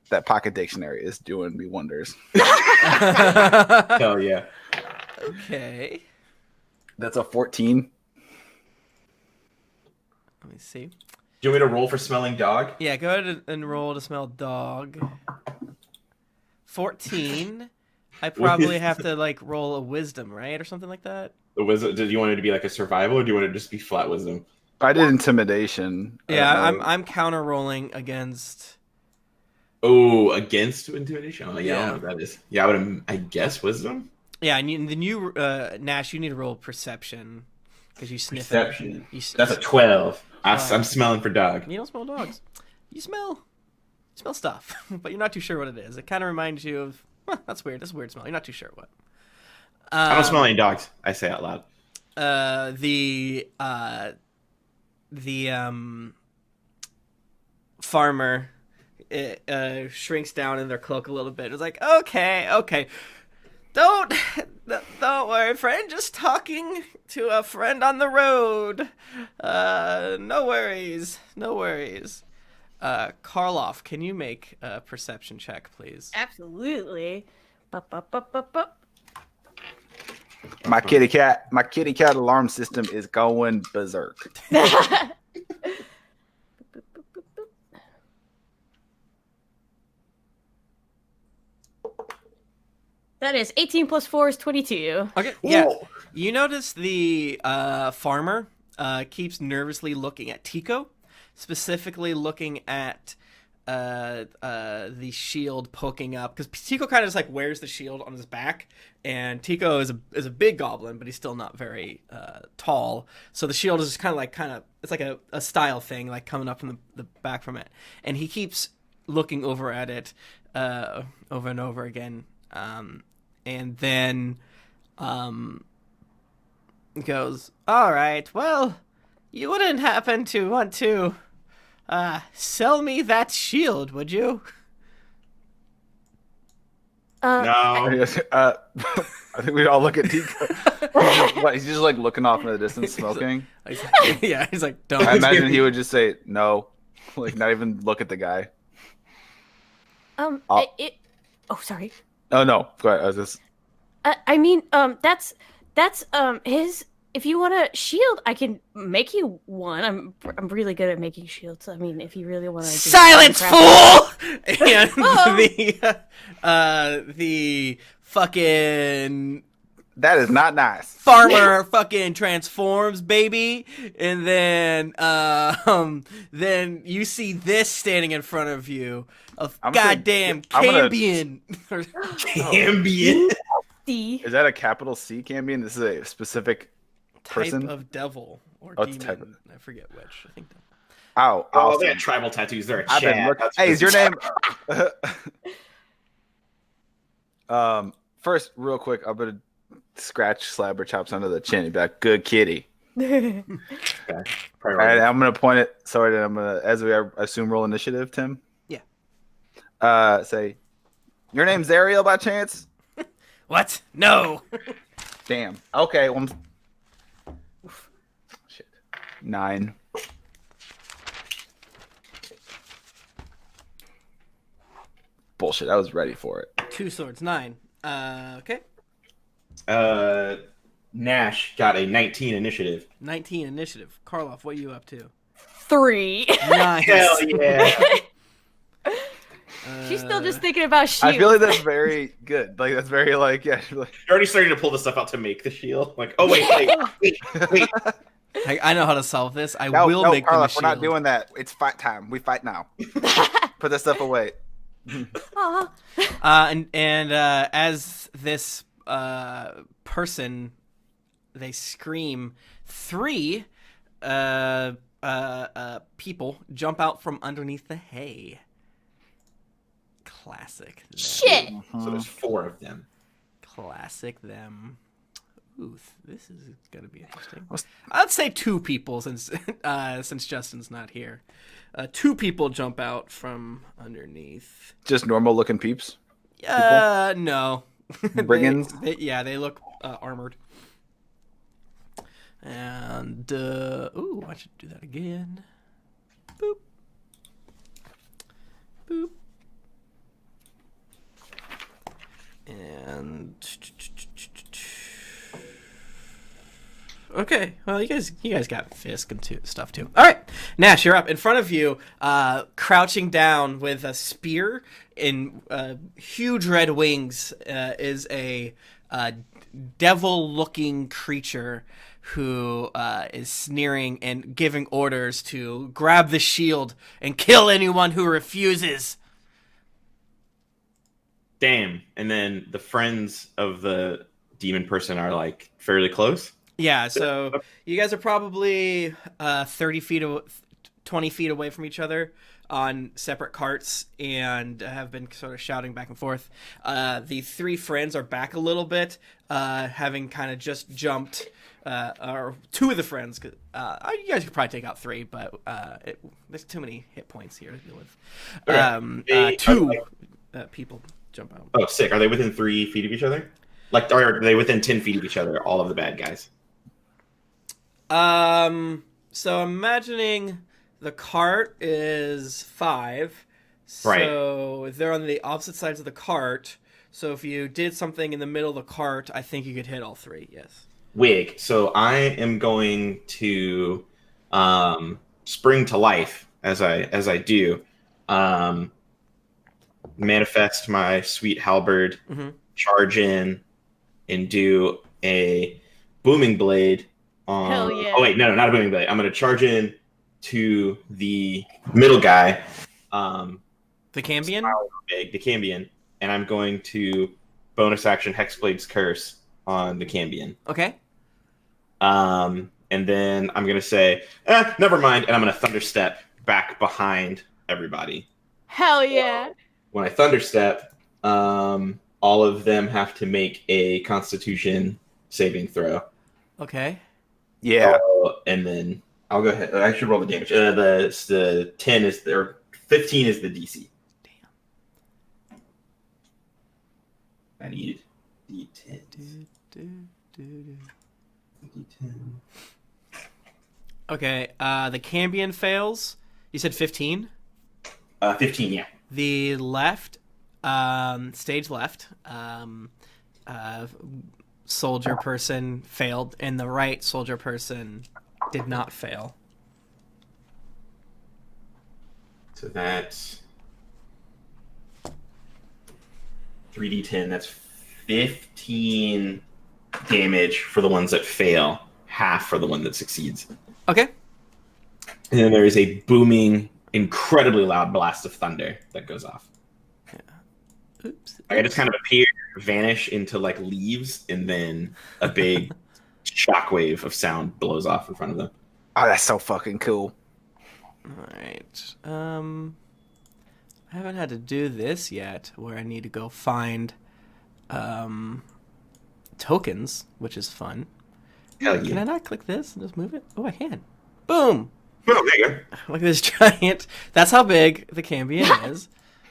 That pocket dictionary is doing me wonders.
Hell yeah.
Okay.
That's a 14.
Let me see.
Do you want me to roll for smelling dog?
Yeah, go ahead and roll to smell dog. 14. I probably have to like roll a wisdom, right, or something like that.
The wisdom. Did you want it to be like a survival, or do you want it to just be flat wisdom?
I did intimidation.
Yeah, I'm counter rolling against.
Oh, against intimidation. Oh, yeah, I
Yeah.
don't know what that is. Yeah, I guess wisdom.
Yeah, and then you, Gnash, you need to roll perception because you sniff
Perception.
it.
That's a 12. I'm smelling for dog.
You don't smell dogs. You smell stuff, but you're not too sure what it is. It kind of reminds you of. That's weird. That's a weird smell. You're not too sure what.
I don't smell any dogs. I say out loud.
The farmer shrinks down in their cloak a little bit. It's like, okay. Don't worry, friend. Just talking to a friend on the road. No worries. Karloff, can you make a perception check, please?
Absolutely. Bup.
My kitty cat alarm system is going berserk.
That is 18 plus 4 is 22.
Okay, yeah.
Whoa.
You notice the farmer keeps nervously looking at Tico, specifically looking at the shield poking up, because Tico kind of just like wears the shield on his back, and Tico is a big goblin, but he's still not very tall, so the shield is just kind of it's like a style thing, like coming up from the back from it, and he keeps looking over at it over and over again, and then goes, all right, well, you wouldn't happen to want to sell me that shield, would you?
No.
I think we all look at Tico. He's just like looking off in the distance, smoking.
Yeah, he's like, don't.
I imagine he would just say no, like not even look at the guy.
Oh, sorry.
Oh no, go ahead. I was just.
I mean, that's his. If you want a shield, I can make you one. I'm really good at making shields. I mean, if you really want to.
Silence, fool! And the fucking
That is not nice.
farmer fucking transforms, baby, and then you see this standing in front of you, a goddamn Cambion.
Cambion.
Is that a capital C Cambion? This is a specific person?
Type of devil or
it's
demon.
type of...
I forget which. I think that.
Oh,
they got tribal tattoos. They're a
I've been
Chad.
hey, is your name? First, real quick, I'm gonna scratch Slabber chops under the chin. You'd be like, "Good kitty."
Okay.
All right, I'm gonna point it. Sorry, I'm gonna, as we assume, roll initiative. Tim.
Yeah.
Say, your name's Ariel by chance?
What? No.
Damn. Okay. Well, shit. 9. Bullshit. I was ready for it.
2 swords, 9. Okay.
Gnash got a 19 initiative.
19 initiative. Karloff, what are you up to?
3.
Nice.
Hell yeah.
She's still just thinking about shield.
I feel like that's very good. Like that's very like yeah.
You're already starting to pull the stuff out to make the shield. Like, oh wait.
I know how to solve this. I
No,
will make them a
Karloff,
shield.
we're not doing that. It's fight time. We fight now. Put that stuff away.
And as this person, they scream, 3 people jump out from underneath the hay. Classic them.
Shit.
So there's 4 of them.
Classic them. Ooh, this is gonna be interesting. I'd say 2 people since Justin's not here. 2 people jump out from underneath.
Just normal looking peeps.
No.
Brigands.
They look armored. And I should do that again. Boop. Boop. And okay, well, you guys got Fisk and stuff too. All right, Gnash, you're up. In front of you, crouching down with a spear in huge red wings, is a devil-looking creature who is sneering and giving orders to grab the shield and kill anyone who refuses.
Damn. And then the friends of the demon person are like fairly close.
Yeah, so you guys are probably 20 feet away from each other on separate carts and have been sort of shouting back and forth. The 3 friends are back a little bit, having kind of just jumped, or 2 of the friends. You guys could probably take out 3, but there's too many hit points here to deal with. 2 people jump out.
Oh, sick. Are they within 3 feet of each other? Like, are they within 10 feet of each other, all of the bad guys?
So I'm imagining the cart is 5. So
right.
They're on the opposite sides of the cart. So if you did something in the middle of the cart, I think you could hit all 3. Yes.
Wig. So I am going to spring to life as I do. Manifest my sweet halberd, charge in, and do a booming blade.
Hell yeah.
Oh wait, no, not a booming blade. I'm going to charge in to the middle guy.
The Cambion?
The Cambion. And I'm going to bonus action Hexblade's Curse on the Cambion.
Okay.
And then I'm going to say, never mind. And I'm going to Thunderstep back behind everybody.
Hell yeah.
When I Thunderstep, all of them have to make a Constitution saving throw.
Okay.
Yeah.
And then I'll go ahead. I should roll the damage. The 10 is there. 15 is the DC.
Damn.
I need D10. D10.
Okay, the Cambion fails. You said 15?
15, yeah.
The left, stage left, soldier person failed, and the right soldier person did not fail.
So that's 3d10. That's 15 damage for the ones that fail, half for the one that succeeds.
Okay.
And then there is a booming, incredibly loud blast of thunder that goes off.
Yeah. Oops.
I just kind of appear, vanish into like leaves, and then a big shockwave of sound blows off in front of them.
Oh, that's so fucking cool.
All right. I haven't had to do this yet, where I need to go find tokens, which is fun.
Hell yeah.
Can I not click this and just move it? Oh, I can. Boom!
Oh, there you go.
Look at this giant. That's how big the Cambion is.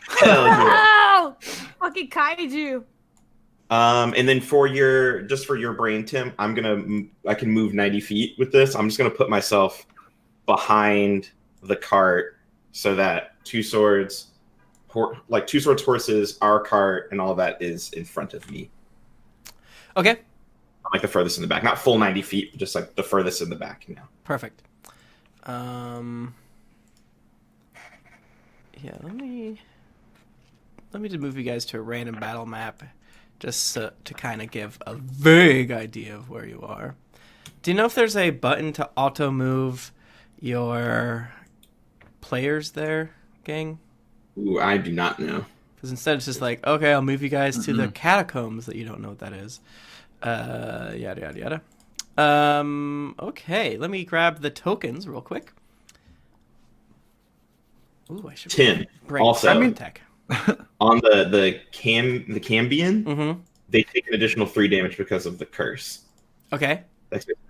Hell yeah.
Oh, fucking kaiju.
And then for your brain, Tim, I can move 90 feet with this. I'm just gonna put myself behind the cart so that two swords, horses, our cart, and all that is in front of me.
Okay.
I'm like the furthest in the back, not full 90 feet, but just like the furthest in the back now.
Perfect. Yeah, let me just move you guys to a random battle map, just to kind of give a vague idea of where you are. Do you know if there's a button to auto move your players there, gang?
Ooh, I do not know.
Because instead it's just like, okay, I'll move you guys to the catacombs that you don't know what that is. Yada yada yada. Okay, let me grab the tokens real quick. Ooh, I should
10.
bring
Also,
tech.
on the Cambion,
Mm-hmm.
they take an additional 3 damage because of the curse.
Okay.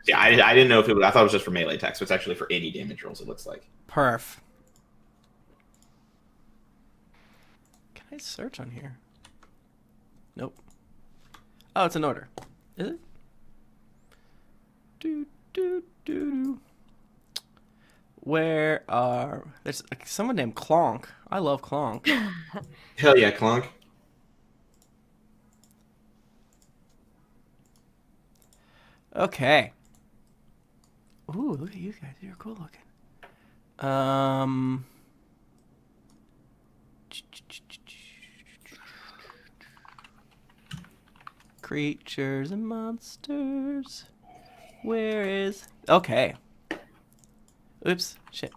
Yeah, I didn't know if it was. I thought it was just for melee attacks, so it's actually for any damage rolls. It looks like.
Perf. Can I search on here? Nope. Oh, it's an order. Is it? Where are... There's like someone named Clonk. I love Clonk.
Hell yeah, Clonk.
Okay. Ooh, look at you guys. You're cool looking. Creatures and monsters. Where is... Okay. Oops. Shit.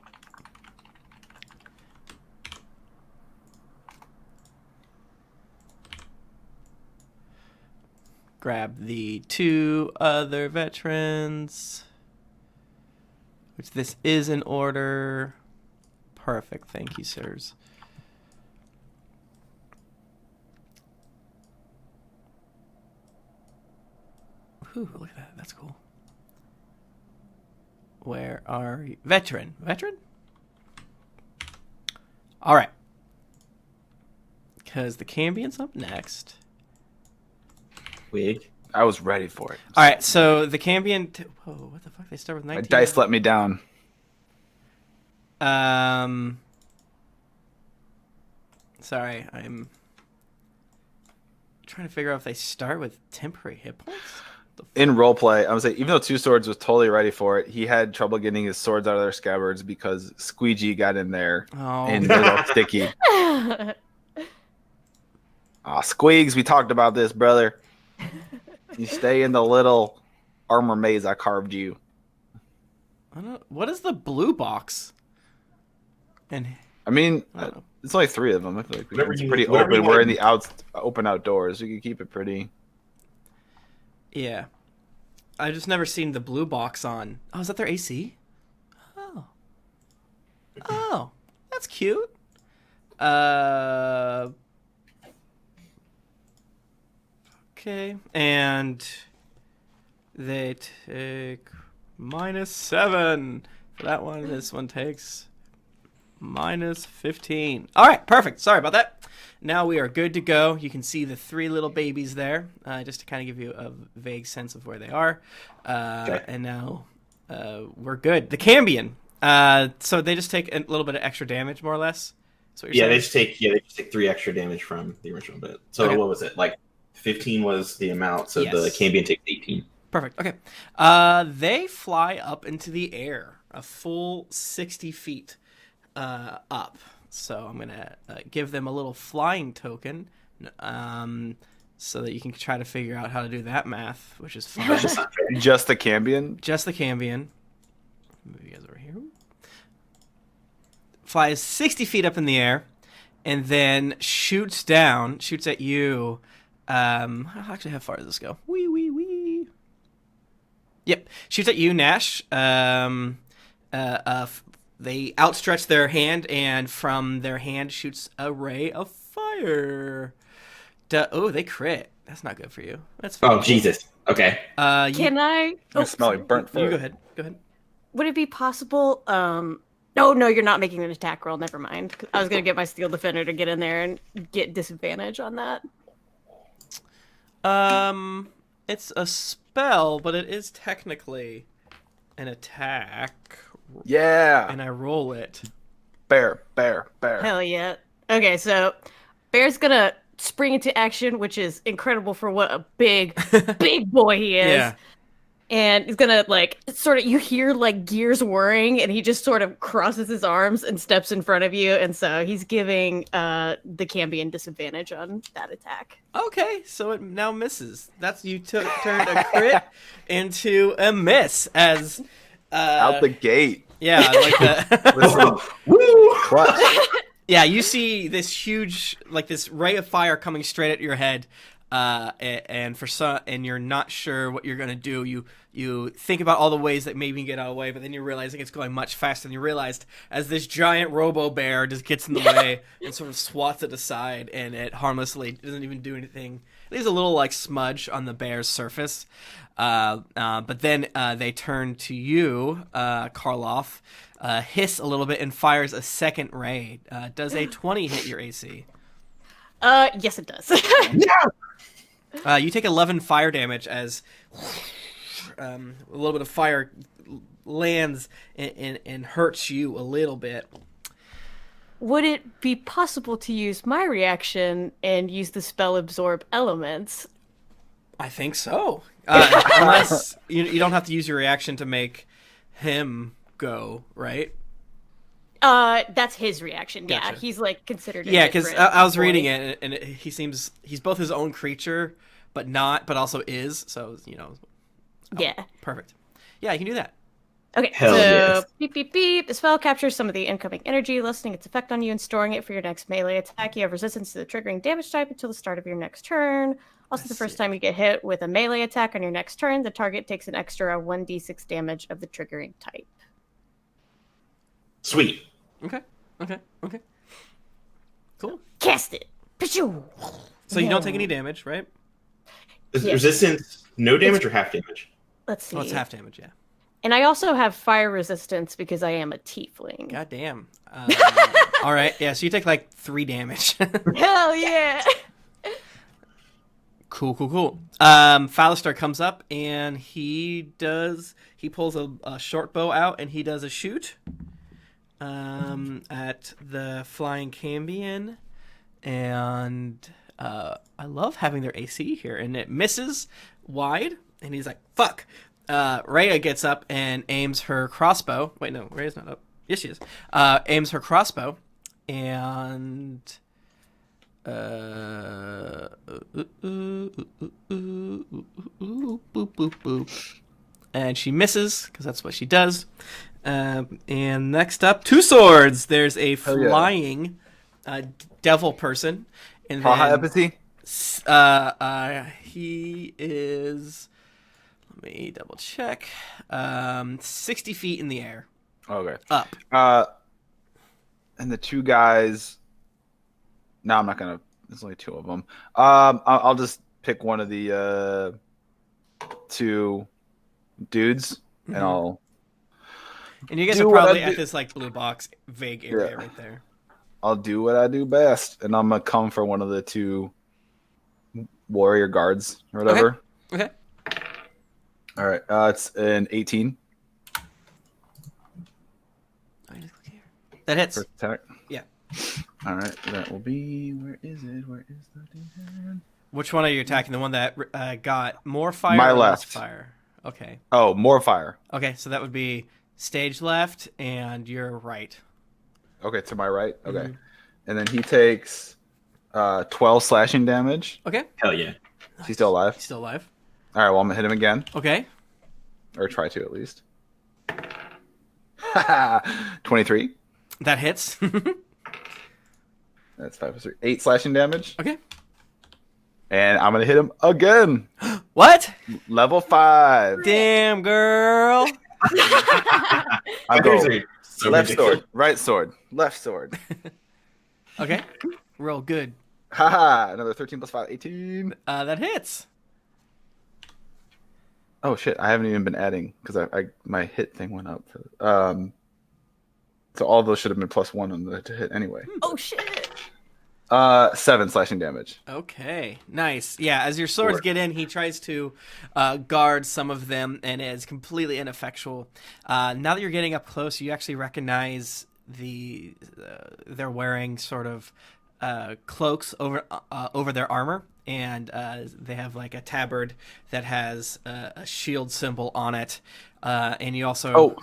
Grab the 2 other veterans. Which this is in order. Perfect. Thank you, sirs. Ooh, look at that. That's cool. Where are you? Veteran? All right. Because the Cambion's up next.
Wig.
I was ready for it.
All right, so the Cambion... Whoa, what the fuck? They start with 19?
My dice let me down.
Sorry, I'm trying to figure out if they start with temporary hit points.
In roleplay, I would say, even though Two Swords was totally ready for it, he had trouble getting his swords out of their scabbards because Squeegee got in there and they're all sticky. Aw, Squeegs, we talked about this, brother. You stay in the little armor maze I carved you.
I don't know. What is the blue box? And
I mean,
I don't know.
it's only 3 of them. I feel like
Whatever
it's
you-
pretty
whatever
open.
you
We're
want.
in the open outdoors. You can keep it pretty.
Yeah. I just never seen the blue box on. Oh, is that their AC? Oh. Oh, that's cute. Okay. And they take -7 for that one. This one takes -15. All right, perfect. Sorry about that. now we are good to go. You can see the 3 little babies there, just to kind of give you a vague sense of where they are. And now we're good. The Cambion. So they just take a little bit of extra damage, more or less. That's what you're saying?
They just take 3 extra damage from the original bit. So what was it? Like 15 was the amount, so the Cambion takes 18.
Perfect. Okay. They fly up into the air, a full 60 feet up. So I'm gonna give them a little flying token, so that you can try to figure out how to do that math, which is fun.
Just the Cambion?
Just the Cambion. Move you guys over here. Flies 60 feet up in the air, and then shoots at you. Actually, how far does this go? Wee, wee, wee. Yep. Shoots at you, Gnash. They outstretch their hand, and from their hand shoots a ray of fire. They crit. That's not good for you. That's fine.
Oh, Jesus. Okay.
Can I?
I smell like burnt fur.
You go ahead.
Would it be possible? No, you're not making an attack roll. Never mind. I was gonna get my Steel Defender to get in there and get disadvantage on that.
It's a spell, but it is technically an attack.
Yeah.
And I roll it.
Bear.
Hell yeah. Okay, so Bear's gonna spring into action, which is incredible for what a big boy he is.
Yeah.
And he's gonna you hear gears whirring, and he just sort of crosses his arms and steps in front of you, and so he's giving the Cambion disadvantage on that attack.
Okay, so it now misses. You turned a crit into a miss as
out the gate.
Yeah, like that.
Woo! Clutch.
Yeah, you see this huge, this ray of fire coming straight at your head, and you're not sure what you're gonna do. You think about all the ways that maybe you can get out of the way, but then you realize it's going much faster than you realized as this giant robo bear just gets in the way and sort of swats it aside, and it harmlessly doesn't even do anything. It leaves a little smudge on the bear's surface. But then they turn to you, Karloff, hiss a little bit and fires a second ray. Does a 20 hit your AC?
Yes, it does.
You take 11 fire damage as a little bit of fire lands and hurts you a little bit.
Would it be possible to use my reaction and use the spell Absorb Elements?
I think so. Unless you don't have to use your reaction to make him go, right?
That's his reaction.
Gotcha.
Yeah, he's considered.
Yeah, because I was reading it, and he's both his own creature, but also is. So
Yeah.
Perfect. Yeah, you can do that.
Okay,
Hell yes.
Beep, beep, beep. The spell captures some of the incoming energy, lessening its effect on you and storing it for your next melee attack. You have resistance to the triggering damage type until the start of your next turn. Also, the first time you get hit with a melee attack on your next turn, the target takes an extra 1d6 damage of the triggering type.
Sweet.
Okay. Cool.
Cast it! Pachoo!
So you don't take any damage, right?
Is
Yeah.
resistance no damage or half damage?
Let's see.
Well, it's half damage, yeah.
And I also have fire resistance because I am a tiefling.
God damn. All right, yeah, so you take 3 damage.
Hell yeah!
Cool. Phallister comes up and he pulls a short bow out and he does a shoot at the flying Cambion, and I love having their AC here, and it misses wide, and he's like, fuck. Rhea gets up and aims her crossbow. Wait, no, Rhea's not up. Yes, she is. Aims her crossbow, and and she misses because that's what she does. And next up, 2 swords. There's a flying devil person. And
How high up is he?
He is. Let me double check. 60 feet in the air.
Okay.
Up.
And the 2 guys. No, I'm not gonna. There's only 2 of them. I'll just pick one of the 2 dudes, and I'll.
And you guys are probably at this blue box vague area right there.
I'll do what I do best, and I'm gonna come for one of the 2 warrior guards or whatever.
Okay.
All right. It's an 18.
That hits.
First attack.
Yeah.
All right. That will be. Where is it? Where is the D10?
Which one are you attacking? The one that got more fire
My
or less
left.
fire? Okay.
Oh, more fire.
Okay, so that would be stage left and your right.
Okay, to my right. Okay.
Mhm.
And then he takes 12 slashing damage.
Okay.
Hell yeah.
He's still alive.
He's still alive.
All right. Well, I'm gonna hit him again,
Okay.
or try to at least. 23.
That hits.
That's 5 plus 3. 8 slashing damage.
Okay.
And I'm gonna hit him again.
What?
Level 5.
Damn, girl.
I go
Others are so
left
ridiculous.
sword, right sword, left sword.
Okay. Roll good.
Haha, another 13 plus 5, 18.
That hits.
Oh shit, I haven't even been adding because I my hit thing went up. So all of those should have been +1 on the to hit anyway.
Oh shit!
7 slashing damage.
Okay, nice. Yeah, as your swords
4.
get in, he tries to guard some of them, and is completely ineffectual. Now that you're getting up close, you actually recognize they're wearing sort of cloaks over their armor, and they have like a tabard that has a shield symbol on it, and you also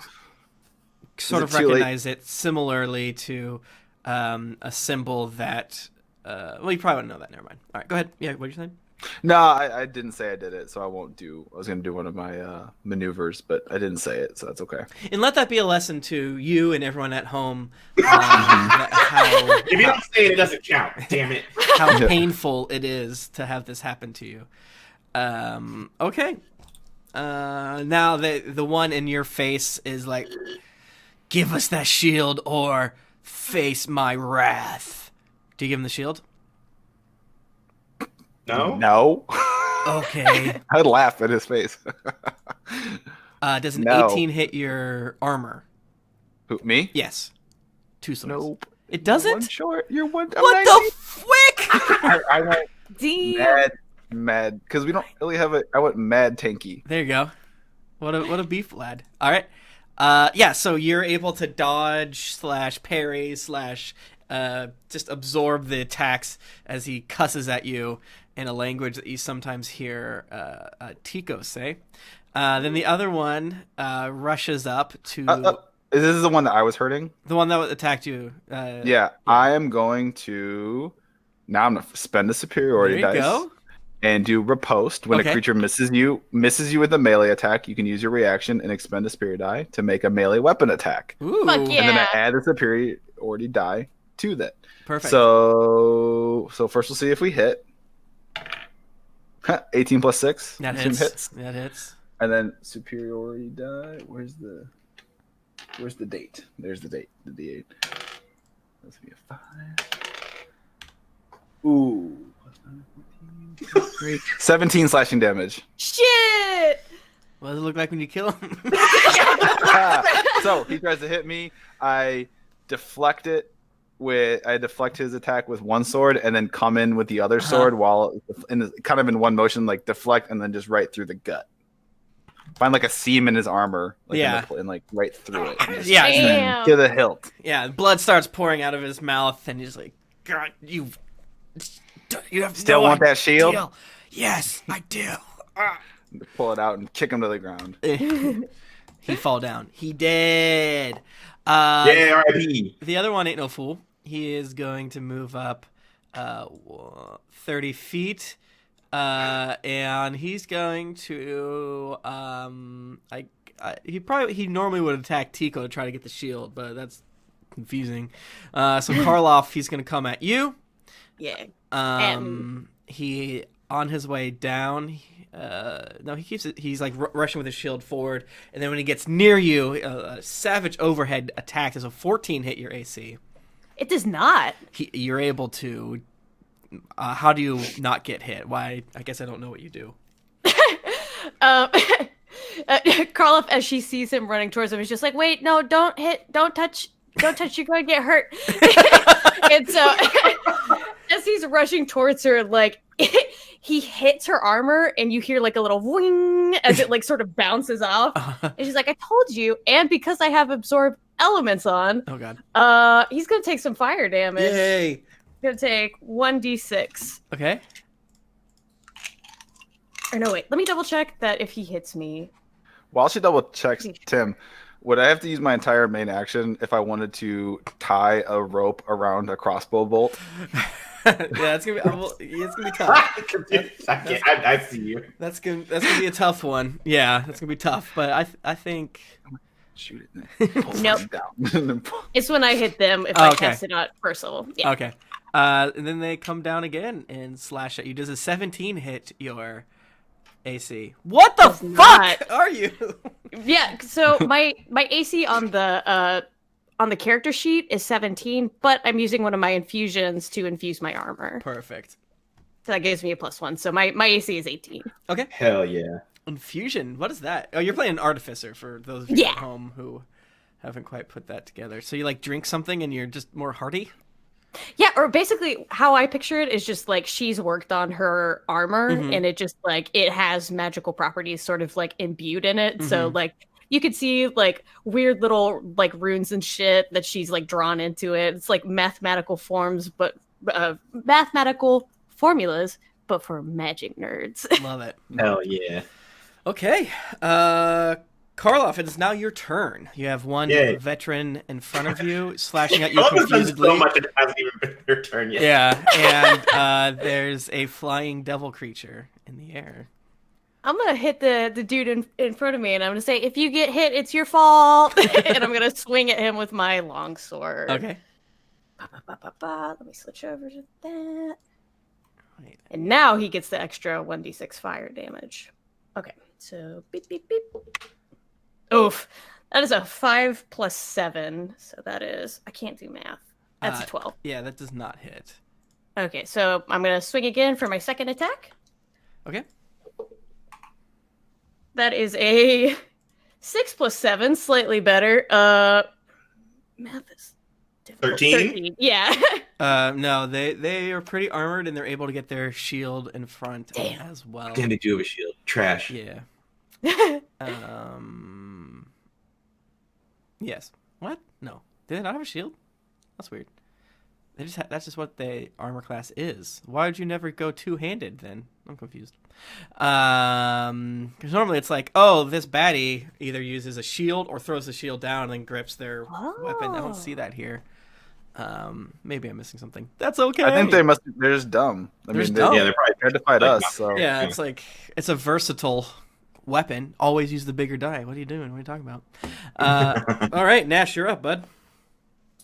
sort of recognize it similarly to a symbol that. Well, you probably wouldn't know that. Never mind. All right, go ahead. Yeah, what are you saying?
No, I didn't say I did it, so I won't do. I was gonna do one of my maneuvers, but I didn't say it, so that's okay.
And let that be a lesson to you and everyone at home.
If you don't say it, it doesn't count. Damn it.
How painful it is to have this happen to you. Okay. Now the one in your face is like, give us that shield or face my wrath. Do you give him the shield?
No?
No.
Okay.
I'd laugh at his face.
Does an
No.
18 hit your armor?
Who, me?
Yes. 2 swords.
Nope.
It doesn't?
One short. You're one.
What the frick?
I went
Damn.
mad because we don't really have a. I went mad tanky.
There you go. What a beef lad. All right. Yeah, so you're able to dodge / parry / just absorb the attacks as he cusses at you in a language that you sometimes hear Tico say. Then the other one rushes up to
This is the one that I was hurting.
the one that attacked you.
Yeah, I am going to. Now I'm gonna spend the superiority
There you
dice
go.
and do riposte. When
Okay.
a creature misses you with a melee attack, you can use your reaction and expend a spirit die to make a melee weapon attack.
Ooh,
Fuck yeah.
And then I add the superiority die to that.
perfect.
So first we'll see if we hit. 18 plus 6.
that
Assume
hits. That hits.
And then superiority die. Where's the date? There's the date. The D8. That's gonna be a 5. Ooh. Plus 9, 14, plus 3. 17 slashing damage.
Shit!
What does it look like when you kill him?
So he tries to hit me. I deflect his attack with one sword and then come in with the other sword while kind of in one motion, like deflect and then just right through the gut. Find like a seam in his armor, like
Yeah.
and like right through it. And just
Yeah,
Damn.
to the hilt.
yeah. Blood starts pouring out of his mouth, and he's like, "God, you have
Still
no
want that shield?
idea." Yes, I do.
Pull it out and kick him to the ground.
He fall down. He dead.
Yeah, R.I.P.
The other one ain't no fool. He is going to move up 30 feet. And he's going to he normally would attack Tico to try to get the shield, but that's confusing. So Karloff, he's going to come at you.
Yeah.
He on his way down. No, he keeps it. He's like rushing with his shield forward, and then when he gets near you, a savage overhead attack does a 14 hit your AC.
It does not.
You're able to. How do you not get hit? Why? I guess I don't know what you do.
Karloff, as she sees him running towards him, is just like, "Wait, no, don't hit, don't touch, you're going to get hurt." And so as he's rushing towards her, like he hits her armor and you hear like a little wing as it like sort of bounces off. And she's like, I told you, and because I have absorb elements on,
Oh god.
he's gonna take some fire damage.
Yay.
He's gonna take 1d6.
Okay.
Or no, wait, let me double check that if he hits me.
While she double checks, Tim, would I have to use my entire main action if I wanted to tie a rope around a crossbow bolt?
Yeah, it's gonna be tough.
I see you.
That's gonna be a tough one. Yeah, that's gonna be tough. But I think
Shoot it. And then pull
Nope.
it down.
It's when I hit them if
Oh,
I
okay.
cast it at first level. Yeah.
okay. And then they come down again and slash at you. Does a 17 hit your AC? What the
Does
fuck
not.
are you?
Yeah, so my AC on the character sheet is 17, but I'm using one of my infusions to infuse my armor.
Perfect.
So that gives me a +1. So my AC is 18.
Okay.
Hell yeah.
Infusion. What is that? Oh, you're playing an artificer for those of you at
Yeah.
home who haven't quite put that together. So you like drink something and you're just more hearty?
Yeah, or basically how I picture it is just like she's worked on her armor
Mhm.
and it just like it has magical properties sort of like imbued in it. So
Mhm.
like you could see like weird little like runes and shit that she's like drawn into it. It's like mathematical forms, but mathematical formulas, but for magic nerds.
Love it.
Hell yeah.
Okay. Karloff, it is now your turn. You have one
Yay.
veteran in front of you, slashing at you
I love this done
confusedly.
so much it hasn't even been their turn yet.
Yeah, and there's a flying devil creature in the air.
I'm gonna hit the dude in front of me and I'm gonna say, if you get hit, it's your fault. And I'm gonna swing at him with my longsword.
Okay.
Let me switch over to that.
Wait.
And now he gets the extra 1d6 fire damage. Okay, so beep, beep, beep. Oof. That is a 5 plus 7. So that is, I can't do math. That's a 12.
Yeah, that does not hit.
Okay, so I'm going to swing again for my second attack.
Okay.
That is a 6 plus 7, slightly better. Math is difficult.
13?
Yeah.
No, they are pretty armored and they're able to get their shield in front
Damn.
as well.
Damn, they do have a shield. Trash.
Yeah. Yes. What? No. Do they not have a shield? That's weird. They just that's just what the armor class is. Why would you never go two-handed then? I'm confused. Because normally it's like, oh, this baddie either uses a shield or throws the shield down and then grips their weapon. I don't see that here. Maybe I'm missing something. That's okay.
I think they're just dumb. I
They're
mean,
just dumb.
Yeah, they're probably
tried to fight
like,
us. So
Yeah, it's like it's a versatile weapon. Always use the bigger die. What are you doing? What are you talking about? All right, Gnash, you're up, bud.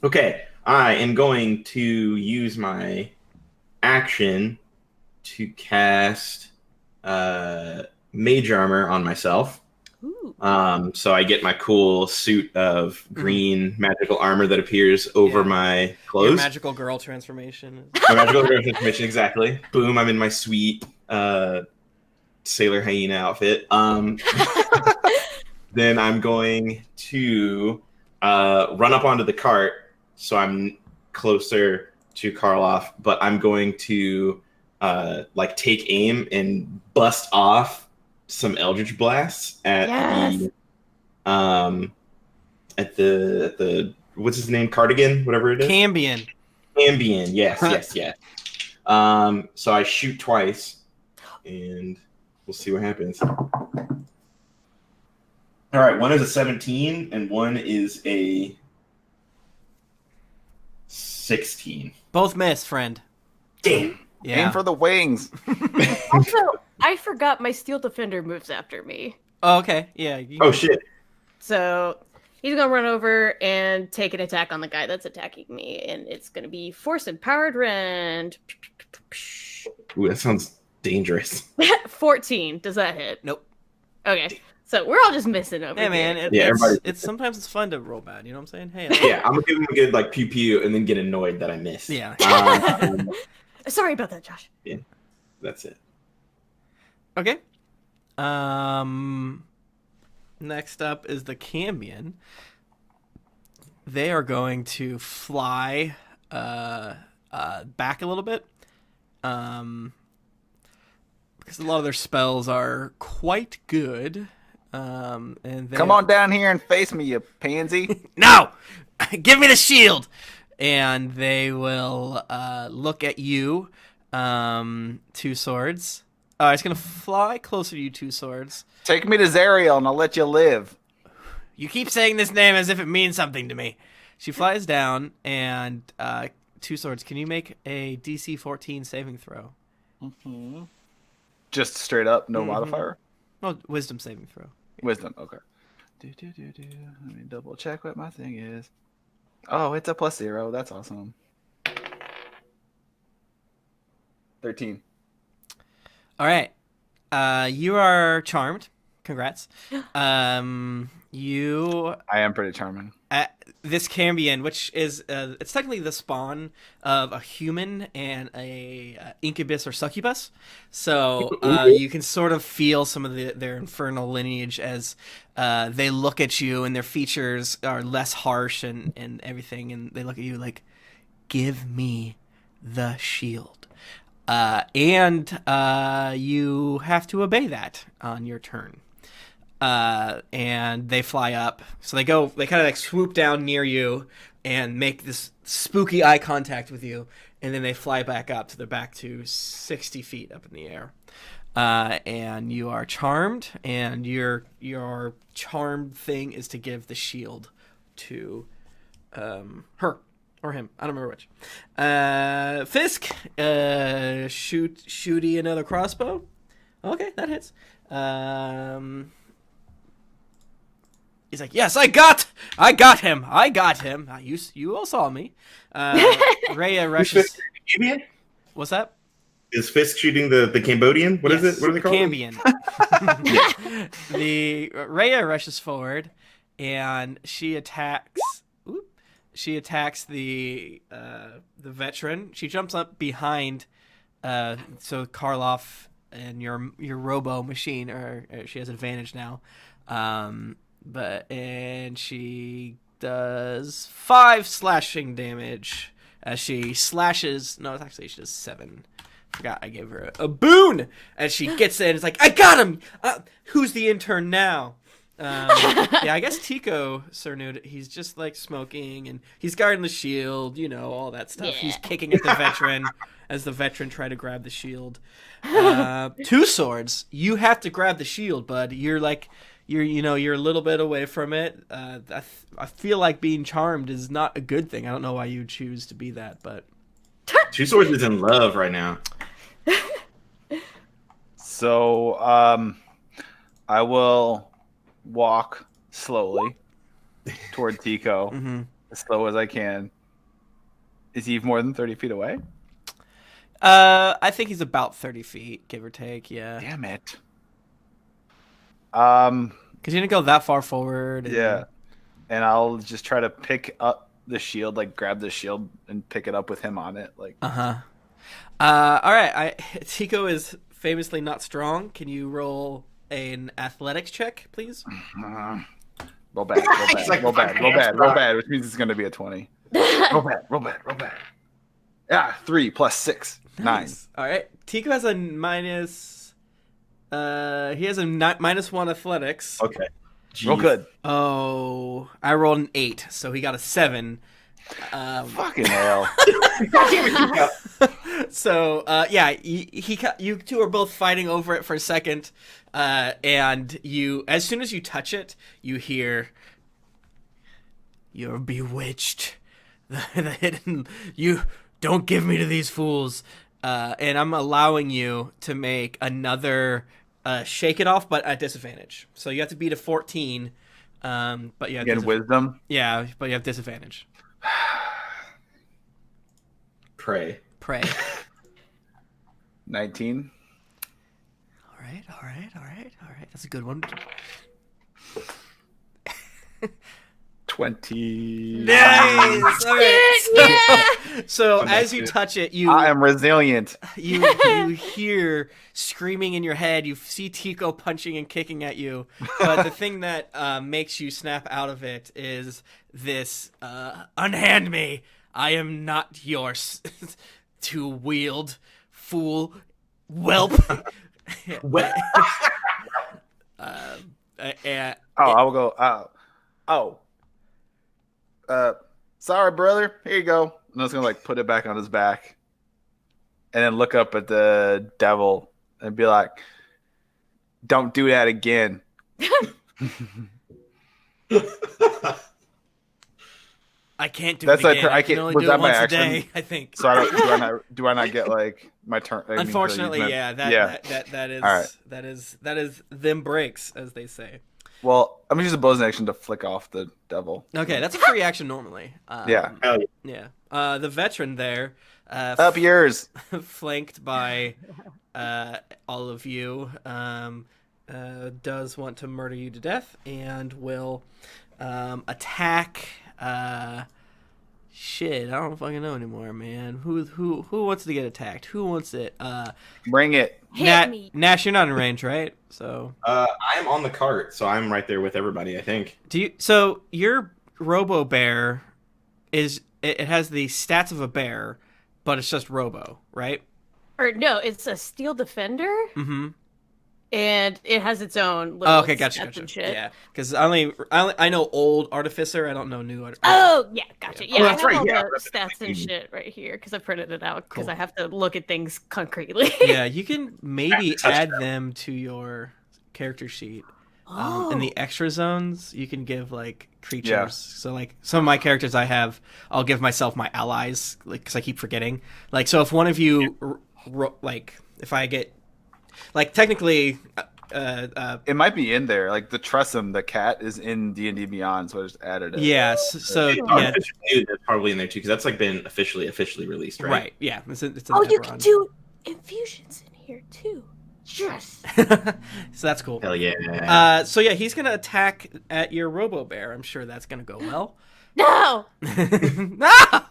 Okay, I am going to use my action to cast Mage Armor on myself.
Ooh.
So I get my cool suit of green magical armor that appears over my
Your
clothes.
magical girl transformation.
My magical transformation, exactly. Boom! I'm in my sweet sailor hyena outfit. Then I'm going to run up onto the cart, so I'm closer to Karloff. But I'm going to take aim and bust off some Eldritch blasts at the what's his name? Cardigan, whatever it is.
Cambion.
Ambien, yes. So I shoot twice, and we'll see what happens. All right, one is a 17, and one is a 16.
Both miss, friend.
Damn.
Yeah.
aim for the wings.
Also, I forgot my Steel Defender moves after me.
Oh, okay. Yeah.
Oh, shit.
So he's going to run over and take an attack on the guy that's attacking me. And it's going to be Force and Powered Rend.
Ooh, that sounds dangerous.
14. Does that hit?
Nope.
Okay. So we're all just missing over
Hey, man.
here.
It's sometimes it's fun to roll bad. You know what I'm saying? Hey.
Yeah, I'm gonna give him a good pew pew, and then get annoyed that I missed.
Yeah.
Sorry about that, Josh.
That's it.
Okay. Next up is the Cambion. They are going to fly back a little bit. Because a lot of their spells are quite good. And
Come on down here and face me, you pansy.
No! Give me the shield! And they will look at you, Two Swords. It's going to fly closer to you, Two Swords.
Take me to Zariel and I'll let you live.
You keep saying this name as if it means something to me. She flies down, and Two Swords, can you make a DC 14 saving throw?
Mm-hmm. Just straight up, no modifier?
Well, wisdom saving throw.
Wisdom, okay. Let me double check what my thing is. Oh, it's a +0. That's awesome. 13.
All right. You are charmed. Congrats.
I am pretty charming.
This Cambion, which is it's technically the spawn of a human and a incubus or succubus, so you can sort of feel some of their infernal lineage as they look at you, and their features are less harsh and everything, and they look at you like, give me the shield, and you have to obey that on your turn. And they fly up. So they kind of like swoop down near you and make this spooky eye contact with you. And then they fly back up. So they're back to 60 feet up in the air. And you are charmed. And your charmed thing is to give the shield to her or him. I don't remember which. Fisk, shooty another crossbow. Okay, that hits. He's like, yes, I got him. You all saw me. Rhea rushes.
Cambion?
What's that?
Is Fisk shooting the Cambodian? What is it? What are they called?
Cambion. The Rhea rushes forward, and she attacks. She attacks the veteran. She jumps up behind. So Karloff and your robo machine, she has advantage now. And she does 5 slashing damage as she slashes. No, she does 7. Forgot I gave her a boon as she gets in. It's like, I got him. Who's the intern now? Yeah, I guess Tico Cernud, he's just like smoking and he's guarding the shield, all that stuff. Yeah. He's kicking at the veteran as the veteran tried to grab the shield. Two Swords, you have to grab the shield, bud. You're a little bit away from it. I feel like being charmed is not a good thing. I don't know why you choose to be that, but
Two Swords is in love right now.
So, I will walk slowly toward Tico, as slow as I can. Is he more than 30 feet away?
I think he's about 30 feet, give or take. Yeah.
Damn it.
Because you didn't go that far forward.
Yeah. And I'll just try to pick up the shield, like grab the shield and pick it up with him on it.
All right. Tico is famously not strong. Can you roll an athletics check, please?
Roll bad, which means it's going to be a 20. Roll bad. Yeah, 3 + 6, 9.
All right. Tico has a minus. He has a -1 athletics.
Okay.
Jeez. Real good.
Oh, I rolled an 8, so he got a 7.
Fucking hell.
So, yeah, you two are both fighting over it for a second, and as soon as you touch it, you hear, "You're bewitched. The hidden. You don't give me to these fools." And I'm allowing you to make another shake it off, but at disadvantage. So you have to beat a 14. But you have
wisdom.
Yeah, but you have disadvantage.
Pray.
19.
All right. That's a good one.
20.
Nice. All right. So as you touch it,
I am resilient.
You hear screaming in your head. You see Tico punching and kicking at you. But the thing that makes you snap out of it is this: "Unhand me! I am not yours to wield, fool, whelp.
I will go. Sorry, brother. Here you go. And I was gonna like put it back on his back, and then look up at the devil and be like, "Don't do that again."
I can't do it again. I can only do it once a day, I think.
So do I not get like my turn?
Unfortunately, that is them breaks, as they say.
Well, I'm gonna use a bonus action to flick off the devil.
Okay, that's a free action normally.
Yeah.
The veteran there,
up yours,
flanked by all of you, does want to murder you to death and will attack. Shit, I don't fucking know anymore, man. Who wants to get attacked? Who wants it?
Bring it.
Hit me.
Gnash, you're not in range, right? So
I'm on the cart, so I'm right there with everybody, I think.
So your Robo Bear it has the stats of a bear, but it's just Robo, right?
Or no, it's a Steel Defender.
Mm-hmm.
And it has its own little
gotcha.
and shit.
Yeah, because I know old Artificer. I don't know new Artificer.
Oh, yeah, gotcha. Yeah,
that's
I have
right.
all the stats and shit right here because I printed it out because I have to look at things concretely.
Yeah, you can maybe add them to your character sheet. In the extra zones, you can give like creatures.
Yeah.
So like some of my characters I have, I'll give myself my allies, like because I keep forgetting. Like so, if one of you, if I get. Like technically,
it might be in there. Like the Tressum, the cat, is in D&D Beyond, so I just added it.
Yes, so
that's probably in there too because that's like been officially released, right?
Right. Yeah. It's in
you can do infusions in here too. Yes.
So that's cool.
Hell yeah.
So yeah, he's gonna attack at your Robo Bear. I'm sure that's gonna go well.
No.
No.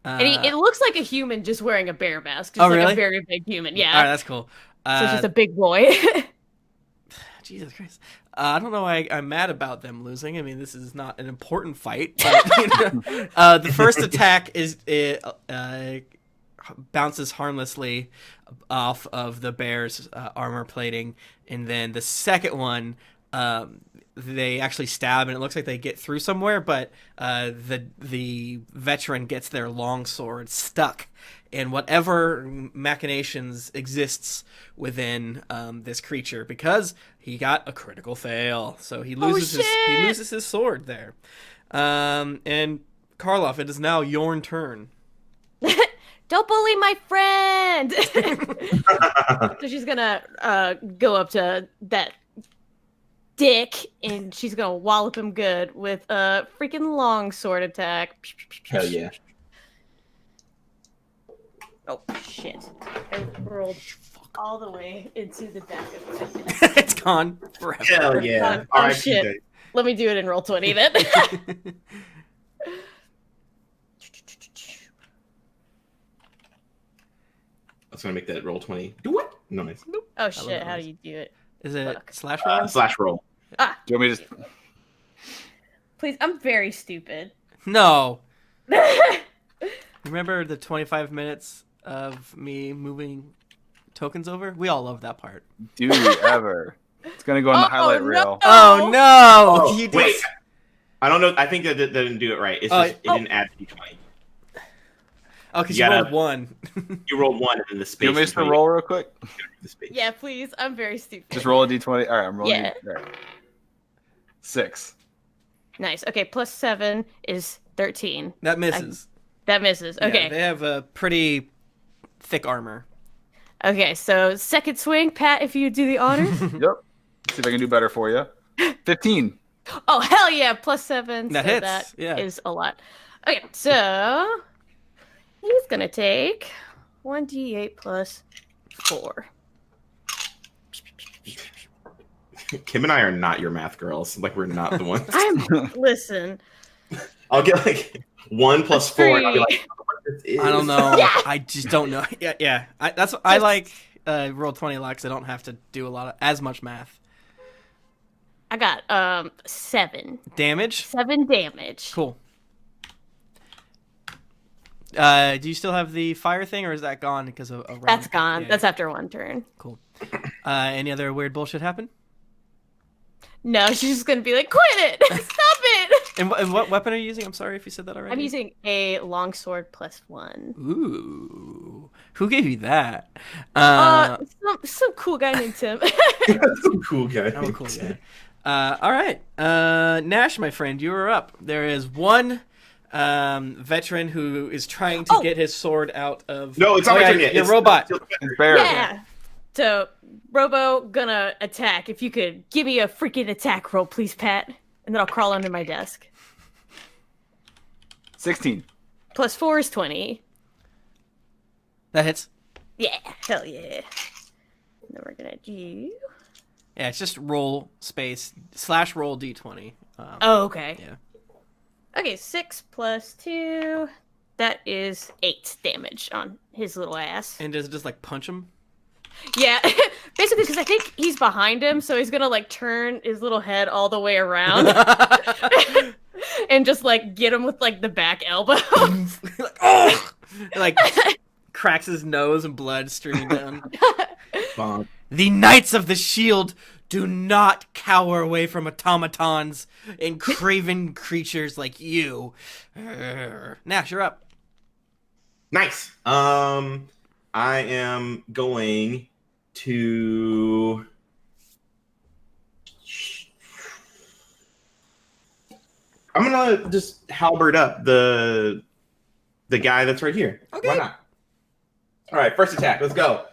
And it looks like a human just wearing a bear mask. Just
really?
Like a very big human. Yeah.
All right, that's cool.
So it's just a big boy.
Jesus Christ. I don't know why I'm mad about them losing. I mean, this is not an important fight. But, the first attack bounces harmlessly off of the bear's armor plating. And then the second one, they actually stab, and it looks like they get through somewhere, but the veteran gets their long sword stuck in whatever machinations exists within this creature because he got a critical fail, so he loses his sword there. And Karloff, it is now your turn.
Don't bully my friend. So she's gonna go up to that dick, and she's gonna wallop him good with a freaking long sword attack.
Hell yeah.
Oh shit! I rolled all the way into the back of my head.
It's gone forever.
Hell yeah!
Oh shit! Let me do it in roll 20 then.
I was gonna make that roll 20. Do what? Nice.
Oh shit! How do you do it?
Is it slash roll?
Slash roll.
Do you want me to?
Please, I'm very stupid.
No. Remember the 25 minutes of me moving tokens over? We all love that part.
Do we ever? It's gonna go on the highlight reel.
Oh no!
Oh, wait. I don't know. I think that didn't do it right. It's just, it didn't add d20.
Oh, because you rolled one.
You rolled one, and then the space.
You want me to roll real quick?
Yeah, please. I'm very stupid.
Just roll a d20. All right, I'm rolling.
Yeah.
Right. 6.
Nice. Okay, plus 7 is 13.
That misses.
That misses. Okay.
Yeah, they have a pretty thick armor.
Okay, so second swing, Pat, if you do the honors.
Yep. See if I can do better for you. 15.
Oh, hell yeah, plus 7.
That
so
hits.
That
yeah.
is a lot. Okay, so he's going to take 1d8 plus 4.
Kim and I are not your math girls. Like, we're not the ones.
Listen.
I'll get like 1 plus 4, and I'll be like, oh, what this is.
I don't know.
Yeah.
I just don't know. Yeah. I like roll 20 a lot because I don't have to do as much math.
I got 7.
Damage?
7 damage.
Cool. Do you still have the fire thing, or is that gone because of a round?
That's gone.
Yeah.
That's after one turn.
Cool. Any other weird bullshit happen?
No, she's just gonna be like, quit it! Stop it!
And what weapon are you using? I'm sorry if you said that already.
I'm using a longsword +1.
Ooh. Who gave you that?
Some cool guy named Tim.
Some cool guy.
I'm a cool guy. All right. Gnash, my friend, you are up. There is one veteran who is trying to get his sword out of...
No, it's not my turn yet.
Your robot.
It's Bear.
Yeah. So, Robo gonna attack. If you could give me a freaking attack roll, please, Pat. And then I'll crawl under my desk.
16.
+4 is 20.
That hits.
Yeah, hell yeah. And then we're gonna do...
Yeah, it's just roll space / roll d20.
Oh, okay.
Yeah.
Okay, 6 + 2. That is 8 damage on his little ass.
And does it just like punch him?
Yeah, basically because I think he's behind him, so he's gonna like turn his little head all the way around and just like get him with like the back elbow.
Like, oh! Like cracks his nose and blood streaming down.
Bonk.
The Knights of the Shield do not cower away from automatons and craven creatures like you. Nash, you're up.
Nice. I am going to... I'm gonna just halberd up the guy that's right here.
Okay.
Why not? All right, first attack. Let's go.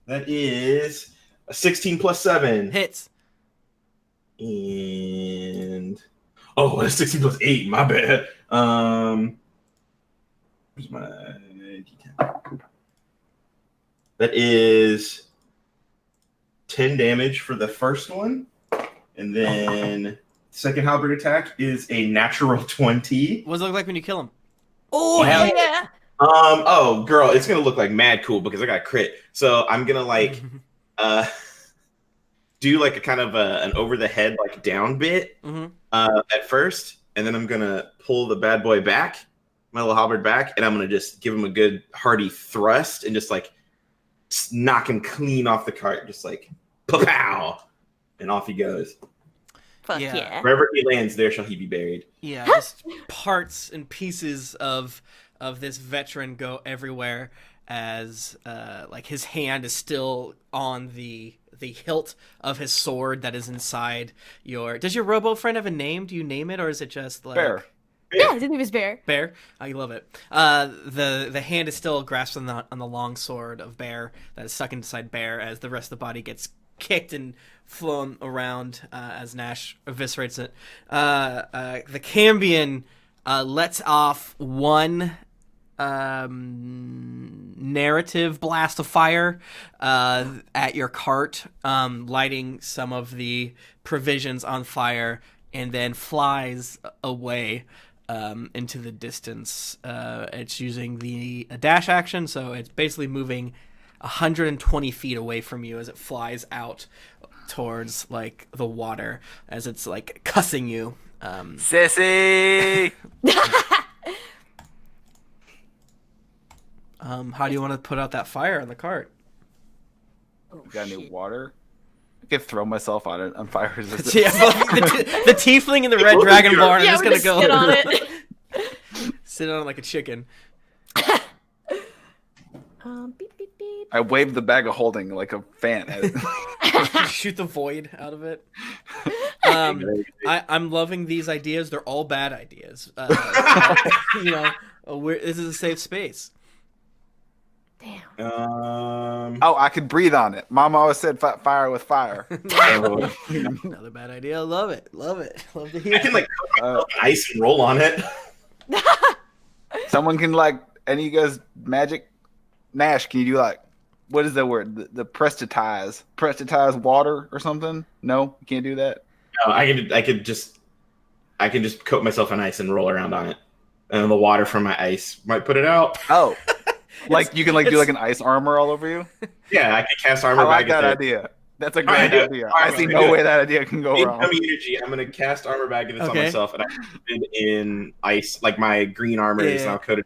That is a 16 + 7.
Hits.
And that's 16 + 8. My bad. Where's my D10? That is 10 damage for the first one, and then second halberd attack is a natural 20.
What does it look like when you kill him?
Oh, yeah.
Oh, girl, it's gonna look like mad cool because I got crit. So I'm gonna like, do like a kind of an over the head like down bit at first, and then I'm gonna pull the bad boy back, my little halberd back, and I'm gonna just give him a good hearty thrust and just like knock him clean off the cart, just like pow, and off he goes.
Fuck
Yeah.
yeah.
Wherever he lands, there shall he be buried.
Yeah, just parts and pieces of this veteran go everywhere as like his hand is still on the hilt of his sword that is inside your... Does your robo friend have a name? Do you name it, or is it just like...
Bear.
Yeah, his name is Bear.
Bear? I love it. The hand is still grasped on the long sword of Bear that is stuck inside Bear as the rest of the body gets kicked and flown around as Gnash eviscerates it. The Cambion lets off one narrative blast of fire at your cart, lighting some of the provisions on fire, and then flies away into the distance. It's using a dash action, so it's basically moving 120 feet away from you as it flies out towards like the water as it's like cussing you.
Sissy!
How do you want to put out that fire on the cart?
Got any water? I could throw myself on it on fire resistance.
Yeah, the tiefling and the red dragonborn are
Yeah,
just
we're
gonna go
sit on it.
sit on it like a chicken.
Beep, beep, beep.
I waved the bag of holding like a fan at it.
Shoot the void out of it. I'm loving these ideas. They're all bad ideas. This is a safe space.
Damn.
Oh, I could breathe on it. Mama always said fire with fire.
Another bad idea. Love it. Love to hear.
I can like ice and roll on it.
Someone can like, any of you guys magic? Gnash, can you do like, what is that word? The prestitize water or something? No, you can't do that.
No, I can just coat myself in ice and roll around on it, and the water from my ice might put it out.
Oh, like you can like do like an ice armor all over you.
Yeah, I can cast armor
I like
back
that
at
idea. That's a great idea. I see no way that idea can go wrong.
Incoming energy. I'm gonna cast armor bag on myself, and I put it in ice, like my green armor is now coated,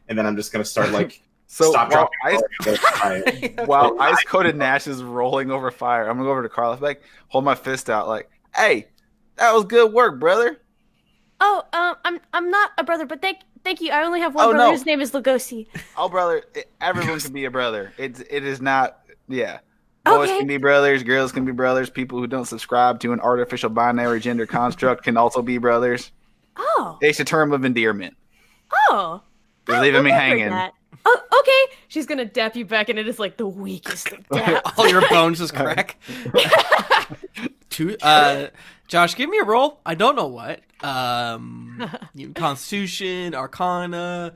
and then I'm just gonna start like stop dropping.
While ice-coated Gnash is rolling over fire, I'm gonna go over to Karloff, like hold my fist out, like, "Hey, that was good work, brother."
Oh, I'm not a brother, but thank you. I only have one brother. No. His name is Lugosi.
Oh, brother, everyone can be a brother. It is not, yeah. Boys can be brothers, girls can be brothers. People who don't subscribe to an artificial binary gender construct can also be brothers.
Oh.
It's a term of endearment.
Oh.
You're leaving me hanging.
Oh, okay. She's gonna dap you back, and it is like the weakest of daps.
All your bones just crack. Josh, give me a roll. I don't know what. Constitution, Arcana,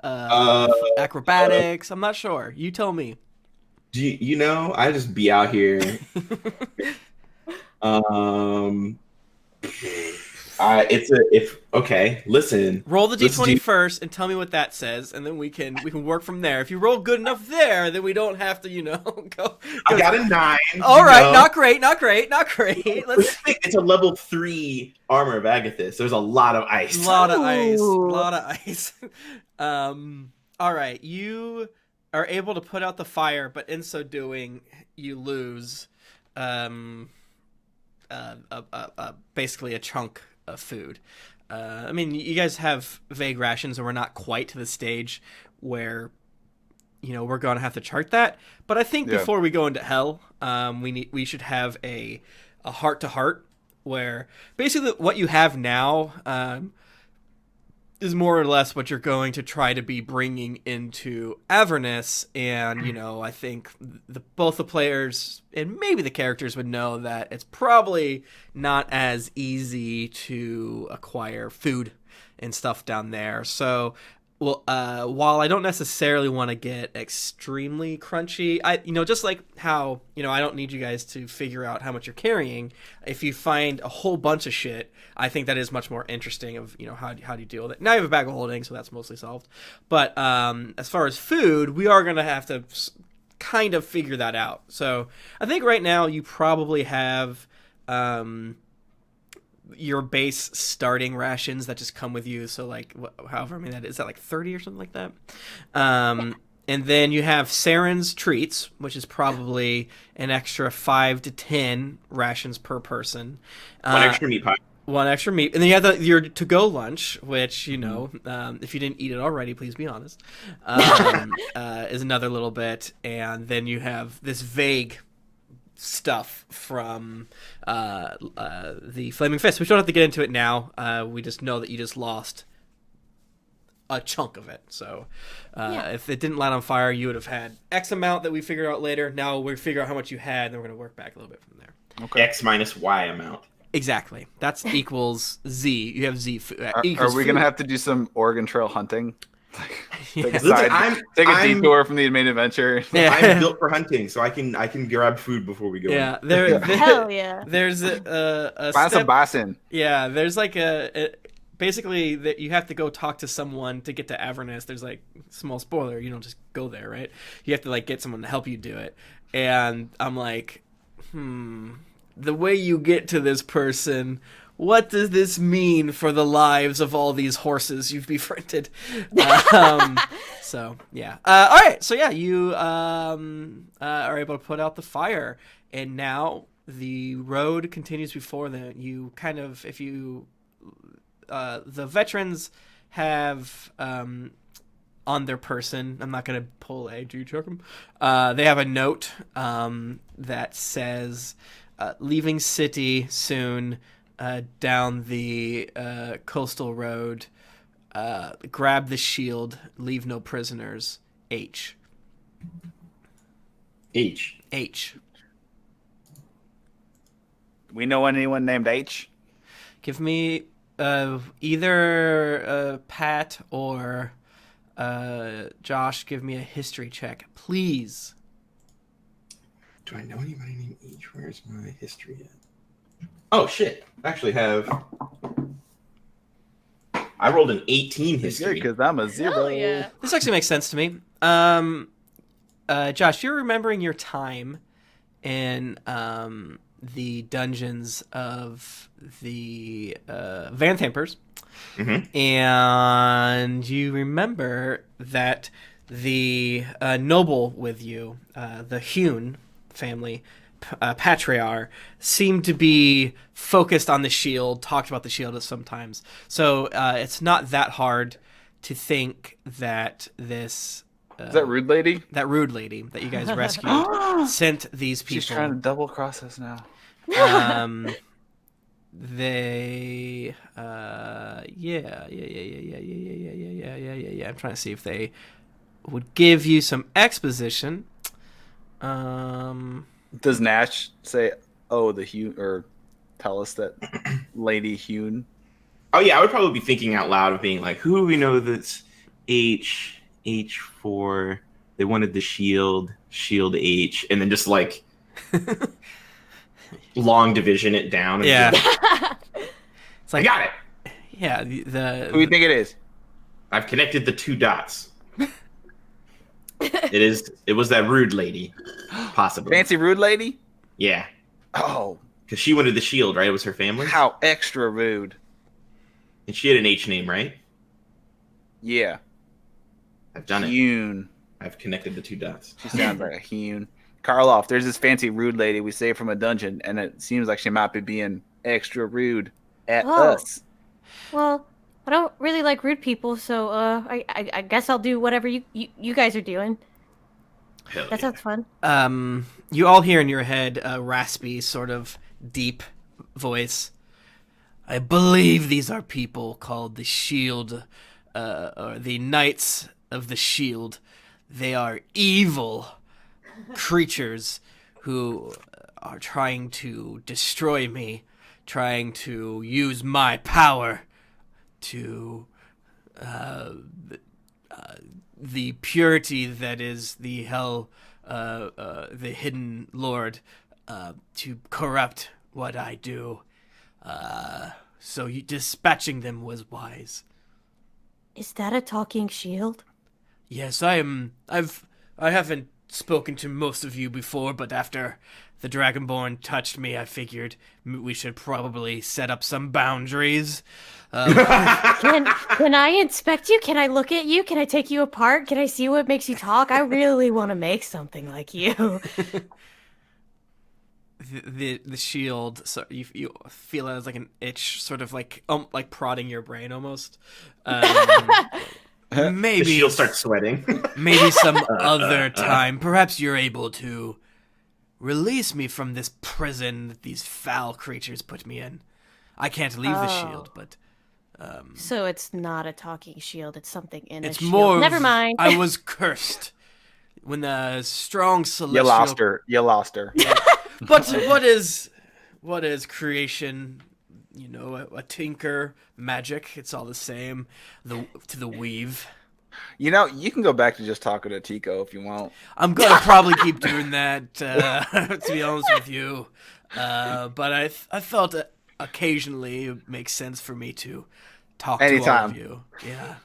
acrobatics. I'm not sure. You tell me.
You know, I just be out here. Listen.
Roll the d20 first and tell me what that says, and then we can work from there. If you roll good enough there, then we don't have to, go.
I got a 9.
All right, not great. Let's
think it's a level 3 armor of Agathis. There's a lot of ice.
A lot of ice. All right, you are able to put out the fire, but in so doing, you lose basically a chunk of food. I mean, you guys have vague rations, and we're not quite to the stage where we're going to have to chart that. But I think before we go into hell, we should have a heart to heart where basically what you have now is more or less what you're going to try to be bringing into Avernus, and I think both the players and maybe the characters would know that it's probably not as easy to acquire food and stuff down there. So, while I don't necessarily want to get extremely crunchy, just like how I don't need you guys to figure out how much you're carrying. If you find a whole bunch of shit, I think that is much more interesting. Of how do you deal with it? Now you have a bag of holding, so that's mostly solved. But as far as food, we are going to have to kind of figure that out. So I think right now you probably have your base starting rations that just come with you. So like, however many that is, that like 30 or something like that. And then you have Saren's treats, which is probably an extra 5 to 10 rations per person.
One extra meat pie.
One extra meat. And then you have your to-go lunch, which, if you didn't eat it already, please be honest, is another little bit. And then you have this vague stuff from the Flaming Fist. We don't have to get into it now. We just know that you just lost a chunk of it. So if it didn't light on fire, you would have had X amount that we figure out later. Now we figure out how much you had, and then we're going to work back a little bit from there.
Okay. X minus Y amount.
Exactly. That's equals Z. You have Z.
Are we going to have to do some Oregon Trail hunting? Take a detour from the main adventure.
Yeah.
I'm built for hunting, so I can grab food before we go.
Yeah,
hell yeah.
There's a
find some bison.
Yeah, there's like basically that you have to go talk to someone to get to Avernus. There's like small spoiler, you don't just go there, right? You have to like get someone to help you do it. And I'm like, the way you get to this person, what does this mean for the lives of all these horses you've befriended? So, yeah. All right. So, yeah, you are able to put out the fire. And now the road continues before them. You kind of, the veterans have on their person, I'm not going to pull a, do you check them? They have a note that says, leaving city soon, down the coastal road, grab the shield, leave no prisoners, H.
We know anyone named H?
Give me either Pat or Josh, give me a history check, please.
Do I know anybody named H? Where's my history at? Oh, shit. I actually have... I rolled an 18 history.
Because I'm a 0.
Hell yeah.
This actually makes sense to me. Josh, you're remembering your time in the dungeons of the Van Thampers.
Mm-hmm.
And you remember that the noble with you, the Hune family, patriarch, seemed to be focused on the shield, talked about the shield sometimes. So it's not that hard to think that this...
Is that rude lady?
That rude lady that you guys rescued sent these people.
She's trying to double cross us now.
They yeah. I'm trying to see if they would give you some exposition.
Does Gnash say, "Oh, the Hune," or tell us that Lady Hune?
Oh yeah, I would probably be thinking out loud of being like, who do we know that's H4? They wanted the shield H, and then just like long division it down. And
Yeah.
it's like, I got it.
Yeah,
Who do you think it is?
I've connected the 2 dots. It was that rude lady, possibly.
Fancy rude lady?
Yeah.
Oh,
Because she wanted the shield, right? It was her family.
how extra rude.
And she had an H name, right?
Yeah.
I've done it.
Hune.
I've connected the 2 dots.
She sounds like a Hune. Karloff, there's this fancy rude lady we saved from a dungeon, and it seems like she might be being extra rude at us.
Well, I don't really like rude people, so I guess I'll do whatever you guys are doing.
Hell
That
yeah.
sounds fun.
You all hear in your head a raspy, sort of deep voice. I believe these are people called the Shield, or the Knights of the Shield. They are evil creatures who are trying to destroy me, trying to use my power to the purity that is the hell, the hidden lord, to corrupt what I do. So dispatching them was wise.
Is that a talking shield?
Yes, I haven't spoken to most of you before, but after the Dragonborn touched me, I figured we should probably set up some boundaries.
Can I inspect you? Can I look at you? Can I take you apart? Can I see what makes you talk? I really want to make something like you.
The shield, so you feel it as like an itch, sort of like prodding your brain almost. Maybe
The shield starts sweating.
maybe some other time, perhaps you're able to release me from this prison that these foul creatures put me in. I can't leave the shield, but
So it's not a talking shield. It's something in
it's
a shield.
more.
Never mind.
I was cursed when the strong celestial.
You lost her.
But what is creation? You know, a tinker, magic. It's all the same. To the weave.
You know, you can go back to just talking to Tico if you want.
I'm gonna probably keep doing that. To be honest with you, but I felt occasionally it makes sense for me to talk to all of you. Yeah,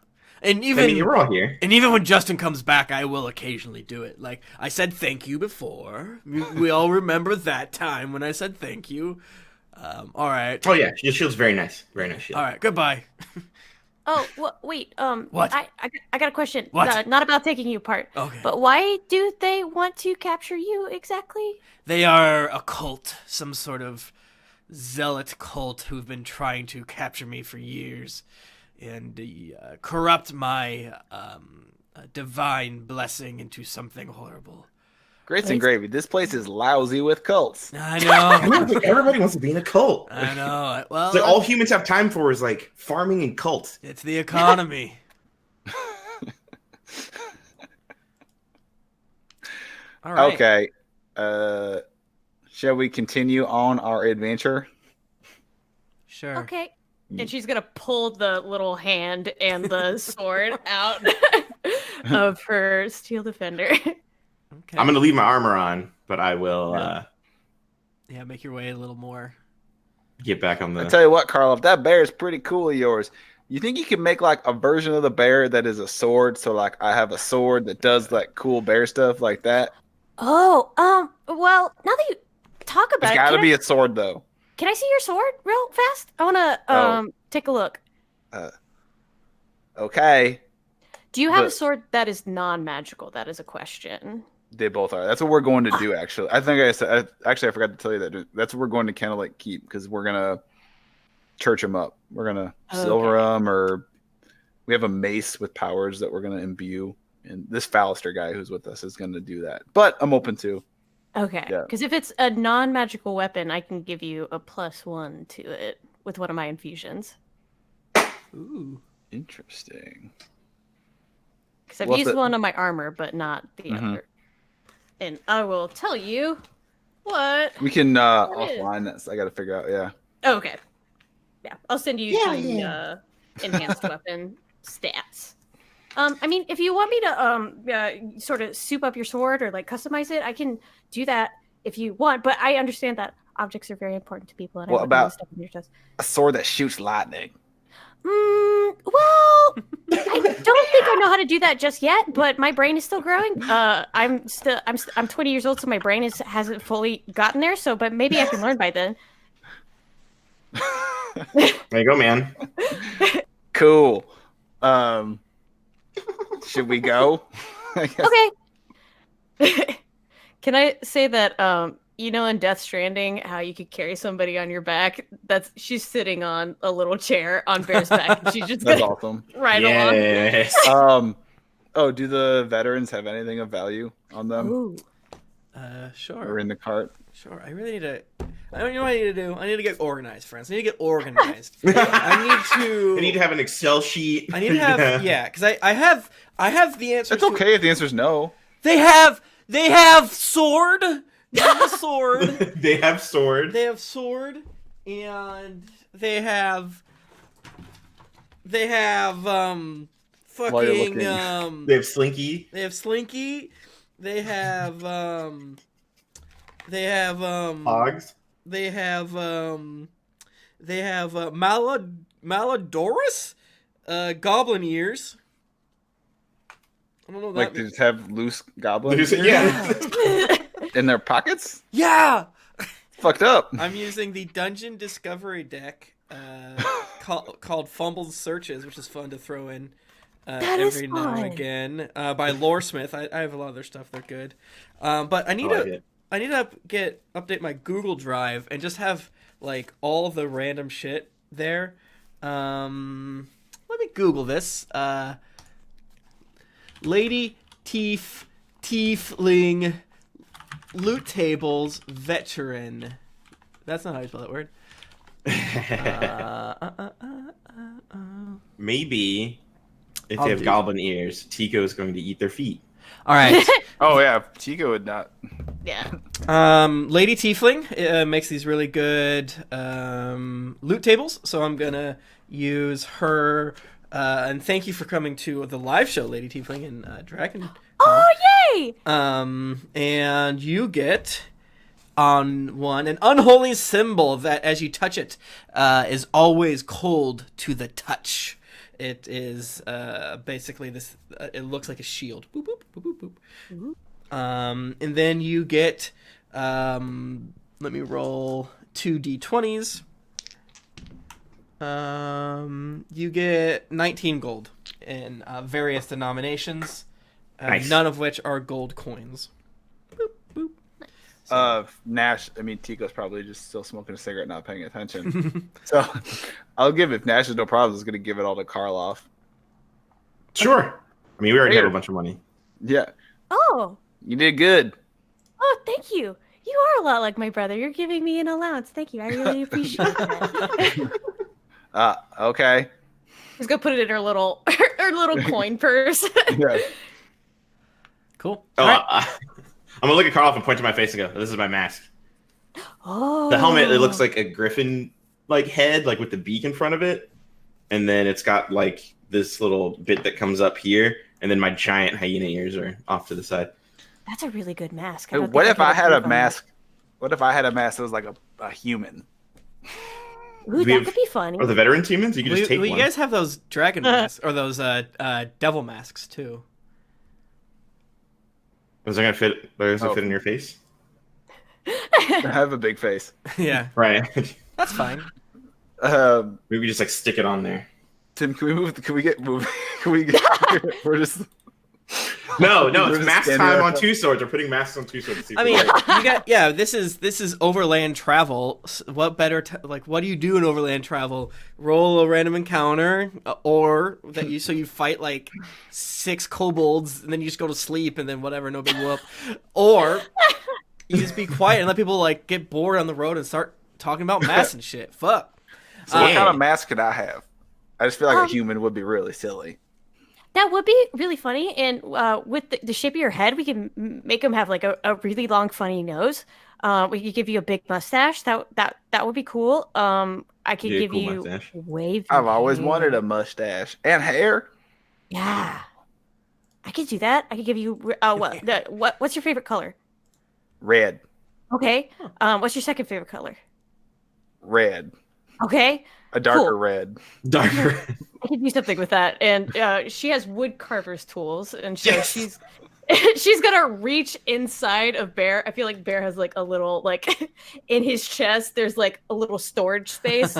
and even
you're all here.
And even when Justin comes back, I will occasionally do it. Like I said, thank you before. We all remember that time when I said thank you. All right.
Oh yeah, your shield's very nice. Very nice shield.
All right. Goodbye.
Oh, wait.
What?
I got a question.
What?
Not about taking you apart.
Okay.
But why do they want to capture you exactly?
They are a cult, some sort of zealot cult who've been trying to capture me for years and corrupt my divine blessing into something horrible.
Grits and gravy. This place is lousy with cults.
I know.
Everybody wants to be in a cult.
I know. Well,
It's like all humans have time for is like farming and cults.
it's the economy. All right.
Okay. Shall we continue on our adventure?
Sure.
Okay. And she's gonna pull the little hand and the sword out of her steel defender.
Okay.
I'm gonna leave my armor on, but I will
Yeah, make your way a little more.
get back on the.
I tell you what, Karloff, that bear is pretty cool of yours. You think you could make like a version of the bear that is a sword? So like I have a sword that does like cool bear stuff like that.
Oh, well, now that you talk
It's
about it,
got to be a sword, though.
can I see your sword real fast? I want to take a look.
Okay.
Do you have a
But
sword that is non-magical? That is a question.
they both are. That's what we're going to do, actually. I think I said, actually, I forgot to tell you that. That's what we're going to Candlekeep because we're going to church them up. We're going to silver them, or we have a mace with powers that we're going to imbue. And this Fallister guy who's with us is going to do that. But I'm open to.
Okay. Because if it's a non-magical weapon, I can give you a +1 to it with one of my infusions.
Ooh.
Interesting.
Because I've used one on my armor, but not the other. And I will tell you what.
We can offline that. I got to figure out. Yeah.
Okay. Yeah, I'll send you the enhanced weapon stats. I mean, if you want me to sort of soup up your sword or like customize it, I can do that if you want. But I understand that objects are very important to people. And
what
I
about
stuff in your chest.
A sword that shoots lightning?
Well, I don't think I know how to do that just yet. But my brain is still growing. I'm 20 years old, so my brain hasn't fully gotten there. So, but maybe I can learn by then.
There you go, man.
Cool. Should we go?
Okay. Can I say that in Death Stranding, how you could carry somebody on your back? She's sitting on a little chair on Bear's back. And she's just
That's awesome.
Right
along. Do the veterans have anything of value on them?
Ooh.
Sure.
Or in the cart?
Sure. I really need to. I don't know what I need to do. I need to get organized, friends. I need to get organized. I
need to have an Excel sheet.
I need to have because I have the answer.
It's okay if the answer is no.
They have sword. They have a sword.
They have sword.
They have sword, and they have fucking
They have slinky.
They have slinky. They have
Hogs.
They have Malodorus, goblin ears. I don't know that.
Like they just have loose goblins in their pockets?
Yeah.
Fucked up.
I'm using the Dungeon Discovery deck called Fumbled Searches, which is fun to throw in every now and again. By Loresmith. I have a lot of their stuff. They're good. But I need to update my Google Drive and just have like all the random shit there. Let me Google this. Lady Tiefling Loot Tables Veteran. That's not how you spell that word.
Maybe if they have goblin ears, Tico is going to eat their feet.
All right.
Oh yeah, Tico would not.
Yeah.
Lady Tiefling makes these really good loot tables, so I'm gonna use her. And thank you for coming to the live show, Lady Tiefling and Dragon.
Oh yay!
And you get on one an unholy symbol that, as you touch it, is always cold to the touch. It is basically this. It looks like a shield. Boop boop boop boop boop. Mm-hmm. And then you get. Let me roll 2 d20s. You get 19 gold in various denominations,
nice.
None of which are gold coins. Boop boop. So.
Gnash. I mean, Tico's probably just still smoking a cigarette, not paying attention. So, I'll give it. If Gnash has no problems, is going to give it all to Karloff.
Sure. I mean, we already have a bunch of money.
Yeah.
Oh.
You did good.
Oh, thank you. You are a lot like my brother. You're giving me an allowance. Thank you. I really appreciate that.
Okay.
Let's go put it in her little coin purse.
Yeah.
Cool.
Oh,
right.
I'm gonna look at Karloff and point to my face and go, "This is my mask."
Oh.
The helmet, it looks like a griffin head, like with the beak in front of it, and then it's got like this little bit that comes up here, and then my giant hyena ears are off to the side.
That's a really good mask.
What if I had a mask? What if I had a mask that was like a human?
Ooh, that could be funny.
Or the veteran humans? You could just take one.
You guys have those dragon masks, or those devil masks, too.
Was it gonna fit? Does it fit in your face?
I have a big face.
Yeah,
Right.
that's fine.
Maybe just like stick it on there.
Tim, can we move? Can we get moving? Can we get? We're just.
No,
We're
it's
just
mask
standing
time
there.
on two swords. We're putting masks on two swords.
I mean, you got This is overland travel. What better? What do you do in overland travel? Roll a random encounter, or that you fight like 6 kobolds, and then you just go to sleep, and then whatever, no big whoop, or you just be quiet and let people like get bored on the road and start talking about masks and shit. Fuck.
So what kind of mask could I have? I just feel like a human would be really silly.
That would be really funny, and with the shape of your head, we can make him have like a really long, funny nose. We could give you a big mustache. That would be cool. I could give
cool
you
mustache.
wavy.
I've always
hair.
wanted a mustache and hair.
Yeah, I could do that. I could give you. What's your favorite color?
Red.
Okay. What's your second favorite color?
Red.
Okay.
A darker
Cool.
red.
Darker.
I could do something with that. And she has wood carver's tools, and so
Yes.
she's gonna reach inside of Bear. I feel like Bear has like a little like in his chest. There's like a little storage space.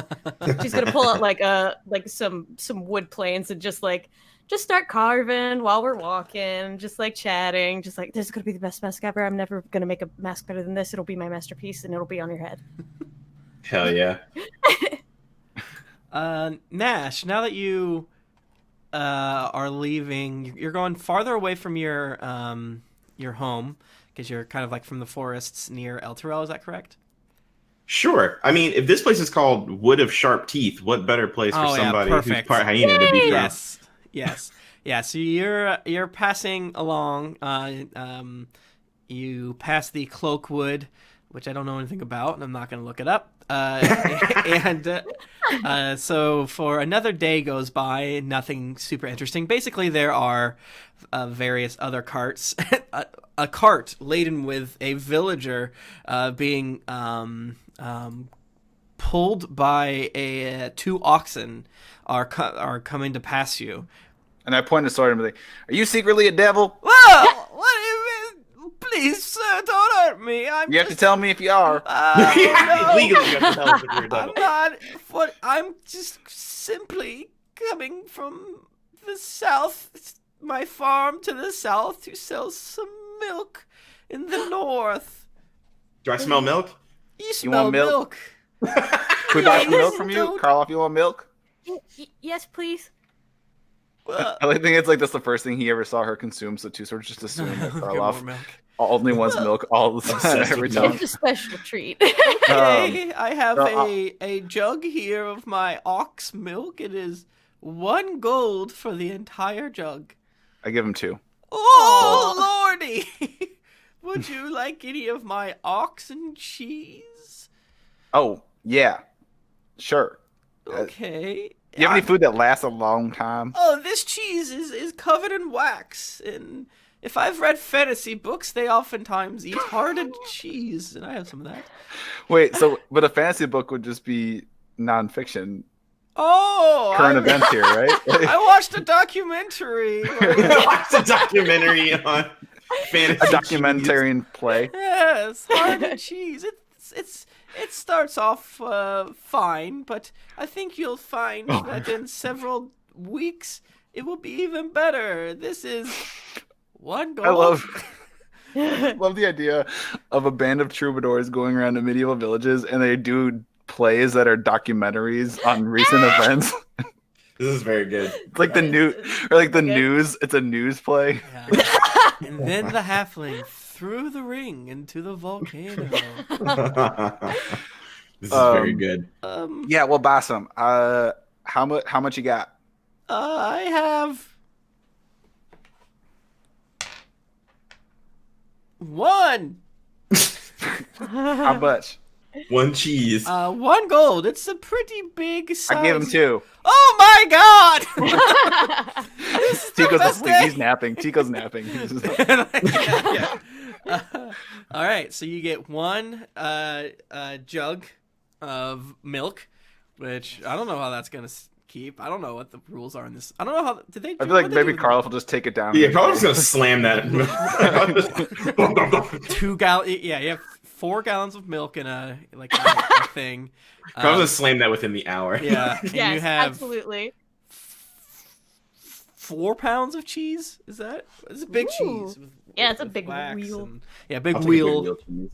She's gonna pull out like some wood planes and just start carving while we're walking, just like chatting, just like this is gonna be the best mask ever. I'm never gonna make a mask better than this. It'll be my masterpiece, and it'll be on your head.
Hell yeah.
Gnash, now that you are leaving, you're going farther away from your home because you're kind of like from the forests near El Terrell. Is that correct?
Sure. I mean, if this place is called Wood of Sharp Teeth, what better place for somebody who's
perfect.
part hyena to be from?
Yes. Yeah. So you're passing along. You pass the Cloakwood, which I don't know anything about, and I'm not going to look it up. So for another day goes by, nothing super interesting. Basically, there are various other carts. A cart laden with a villager being pulled by 2 oxen are coming to pass you.
And I point a sword and be like, "Are you secretly a devil?"
Well, what do you mean? Please, sir, don't hurt me.
You have to tell me if you are.
Yeah, legally, you have to tell us if you're a
I'm
devil.
not. What? I'm just simply coming from the south, my farm to the south, to sell some milk in the north.
Do I smell milk?
You smell
want milk?
milk.
Can we buy some
Yes,
milk from you?
don't-
Karloff, you want milk?
Yes, please.
Well,
I think it's like that's the first thing he ever saw her consume, so Two Swords just assumed that
get more
Karloff
milk.
only wants milk all the time,
Obsessed
every
with
time.
It's a special treat.
Okay, I have
so
a jug here of my ox milk. It is 1 gold for the entire jug.
I give him 2.
Oh, lordy! Would you like any of my oxen cheese?
Oh, yeah. Sure.
Okay.
You have any food that lasts a long time?
Oh, this cheese is covered in wax, and if I've read fantasy books, they oftentimes eat hardened cheese, and I have some of that.
Wait, but a fantasy book would just be nonfiction.
Oh,
Current events here, right?
I watched a documentary.
Watch the documentary on fantasy.
A documentarian play.
Yes, hardened cheese. It starts off fine, but I think you'll find that in several weeks it will be even better. This is 1 gold.
I love the idea of a band of troubadours going around to medieval villages, and they do plays that are documentaries on recent events.
This is very good.
It's like the news. It's a news play.
Yeah. And then the halfling threw the ring into the volcano.
This is very good.
Yeah, we'll buy some. How much you got?
I have 1.
How much?
1 cheese.
1 gold. It's a pretty big size.
I gave him 2.
Oh my god! This is the
Tico's
best
asleep.
day.
He's napping. Tico's napping.
Yeah. All right, so you get 1 jug of milk, which I don't know how that's gonna keep. I don't know what the rules are in this. I don't know how did they.
I feel like maybe Karloff will just take it down.
Yeah, probably just gonna slam that.
2 gallons. Yeah, you have 4 gallons of milk in a thing.
Probably gonna slam that within the hour.
Yeah, and
Yes,
you have
absolutely.
4 pounds of cheese. Is that? It's a big cheese.
Yeah, it's a
with
big
wax
wheel.
and- yeah, big
I'll take a
wheel.
big cheese.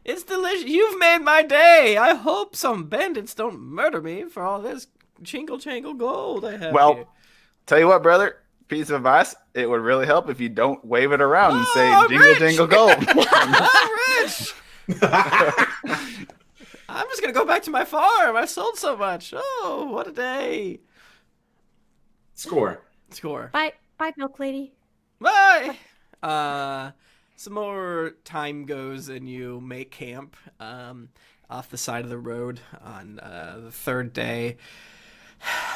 It's delicious. You've made my day. I hope some bandits don't murder me for all this chingle changle gold I have
Well,
here.
tell you what, brother. Piece of advice: it would really help if you don't wave it around and say
I'm
"jingle
rich."
jingle gold."
I'm rich. I'm just gonna go back to my farm. I sold so much. Oh, what a day!
Score.
Bye, milk lady.
Bye. Some more time goes and you make camp off the side of the road on the third day.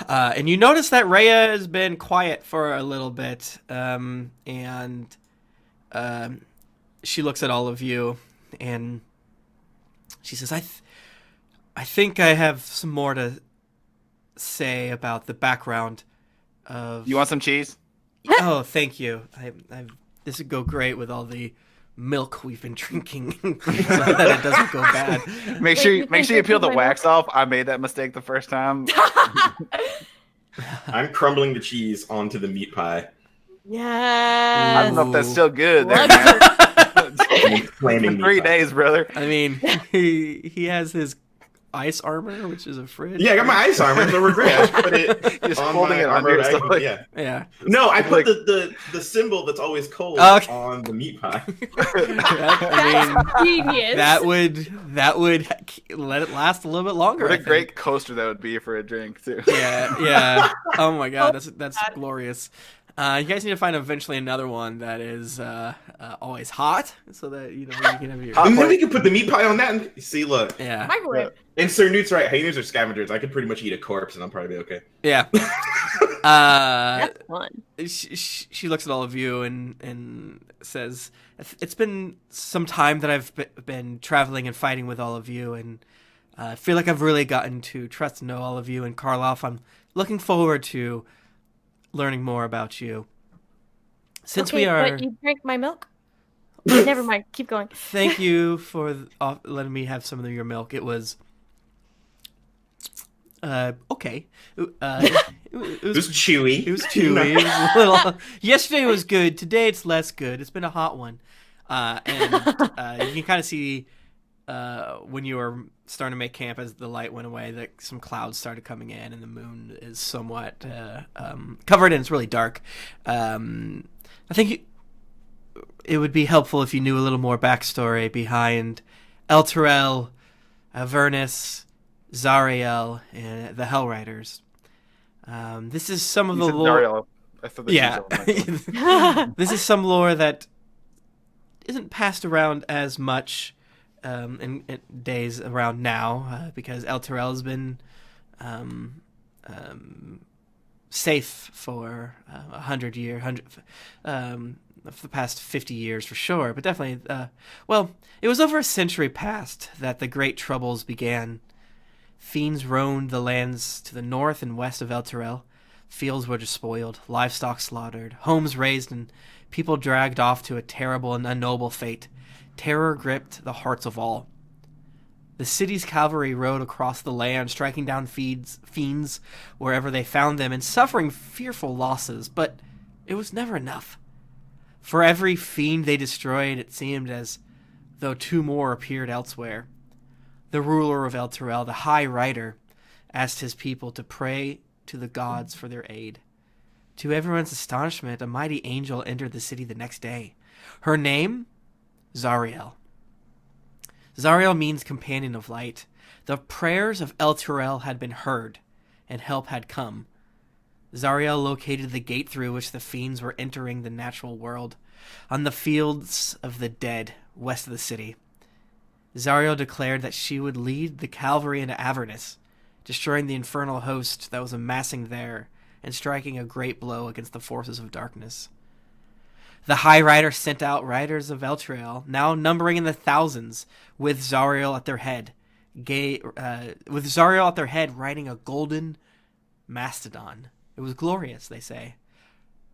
And you notice that Rhea has been quiet for a little bit. And she looks at all of you and she says, I think I have some more to say about the background of...
You want some cheese?
Oh, thank you. This would go great with all the milk we've been drinking, so that it doesn't go bad.
Make sure you peel the wax off. I made that mistake the first time.
I'm crumbling the cheese onto the meat pie.
Yes.
I don't know if that's still good. There,
Let's
man.
I'm flaming
For 3
meat pie.
days, brother.
I mean, he has his ice armor, which is a fridge.
Yeah, I got my ice armor, so we're great. I just put it
Just
on
holding
my
it under
armored
it, so
wagon.
like-
Yeah.
Yeah.
No, I put
Like-
the symbol that's always cold
Okay.
on the meat pie.
I mean,
genius.
that would let it last a little bit longer.
What a
I think.
great coaster that would be for a drink, too.
Yeah. Oh my god, that's glorious. You guys need to find eventually another one that is always hot, so that you can have your
Hot
And then
plate.
we can put the meat pie on that and see, look.
yeah.
Microwave.
And Sir Newt's right. Hyenas are scavengers. I could pretty much eat a corpse and I'll probably be okay.
Yeah.
That's fun.
She looks at all of you and says, "It's been some time that I've been traveling and fighting with all of you, and I feel like I've really gotten to trust and know all of you. And Karloff, I'm looking forward to learning more about you. Since
Okay,
we are,
but you drank my milk? Never mind. Keep going.
thank you for letting me have some of your milk. It was." Okay. It
was chewy.
It was chewy. It was a little. Yesterday was good. Today it's less good. It's been a hot one, and you can kind of see when you were starting to make camp as the light went away that some clouds started coming in and the moon is somewhat covered and it's really dark. I think it would be helpful if you knew a little more backstory behind Elturel, Avernus, Zariel, and the Hellriders. This is some of
You
the
said
lore.
Zariel. I thought that
Yeah.
she was all
This is some lore that isn't passed around as much in days around now because Elturel has been safe for 100 years, for the past 50 years for sure, but definitely, it was over a century past that the Great Troubles began. Fiends roamed the lands to the north and west of Elturel. Fields were despoiled, livestock slaughtered, homes razed, and people dragged off to a terrible and unknowable fate. Terror gripped the hearts of all. The city's cavalry rode across the land, striking down fiends wherever they found them and suffering fearful losses, but it was never enough. For every fiend they destroyed, it seemed as though 2 more appeared elsewhere. The ruler of Elturel, the High Rider, asked his people to pray to the gods for their aid. To everyone's astonishment, a mighty angel entered the city the next day. Her name? Zariel. Zariel means companion of light. The prayers of Elturel had been heard, and help had come. Zariel located the gate through which the fiends were entering the natural world, on the fields of the dead, west of the city. Zariel declared that she would lead the cavalry into Avernus, destroying the infernal host that was amassing there, and striking a great blow against the forces of darkness. The High Rider sent out riders of Elturel, now numbering in the thousands, with Zariel at their head. Riding a golden mastodon. It was glorious, they say.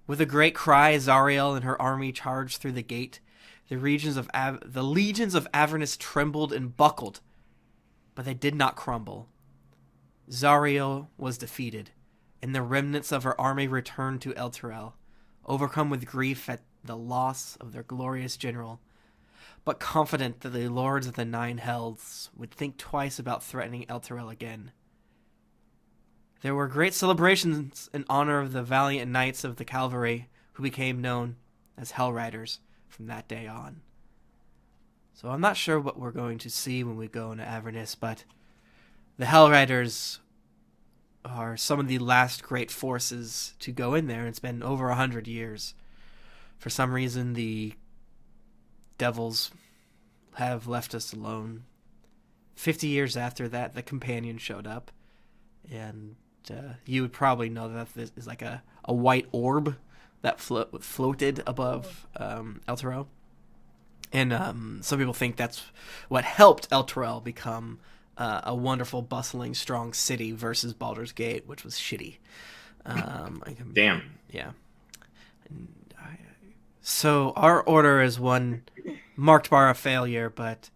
With a great cry, Zariel and her army charged through the gate. The legions of Avernus trembled and buckled, but they did not crumble. Zariel was defeated, and the remnants of her army returned to Elturel, overcome with grief at the loss of their glorious general, but confident that the lords of the Nine Hells would think twice about threatening Elturel again. There were great celebrations in honor of the valiant knights of the cavalry who became known as Hell Riders from that day on. So I'm not sure what we're going to see when we go into Avernus, but the Hell Riders are some of the last great forces to go in there. It's been over 100 years. For some reason, the devils have left us alone. 50 years after that, the companion showed up, and you would probably know that this is like a white orb that floated above Elturel. And some people think that's what helped Elturel become a wonderful, bustling, strong city versus Baldur's Gate, which was shitty.
Damn.
Yeah. So our order is one marked by a failure, but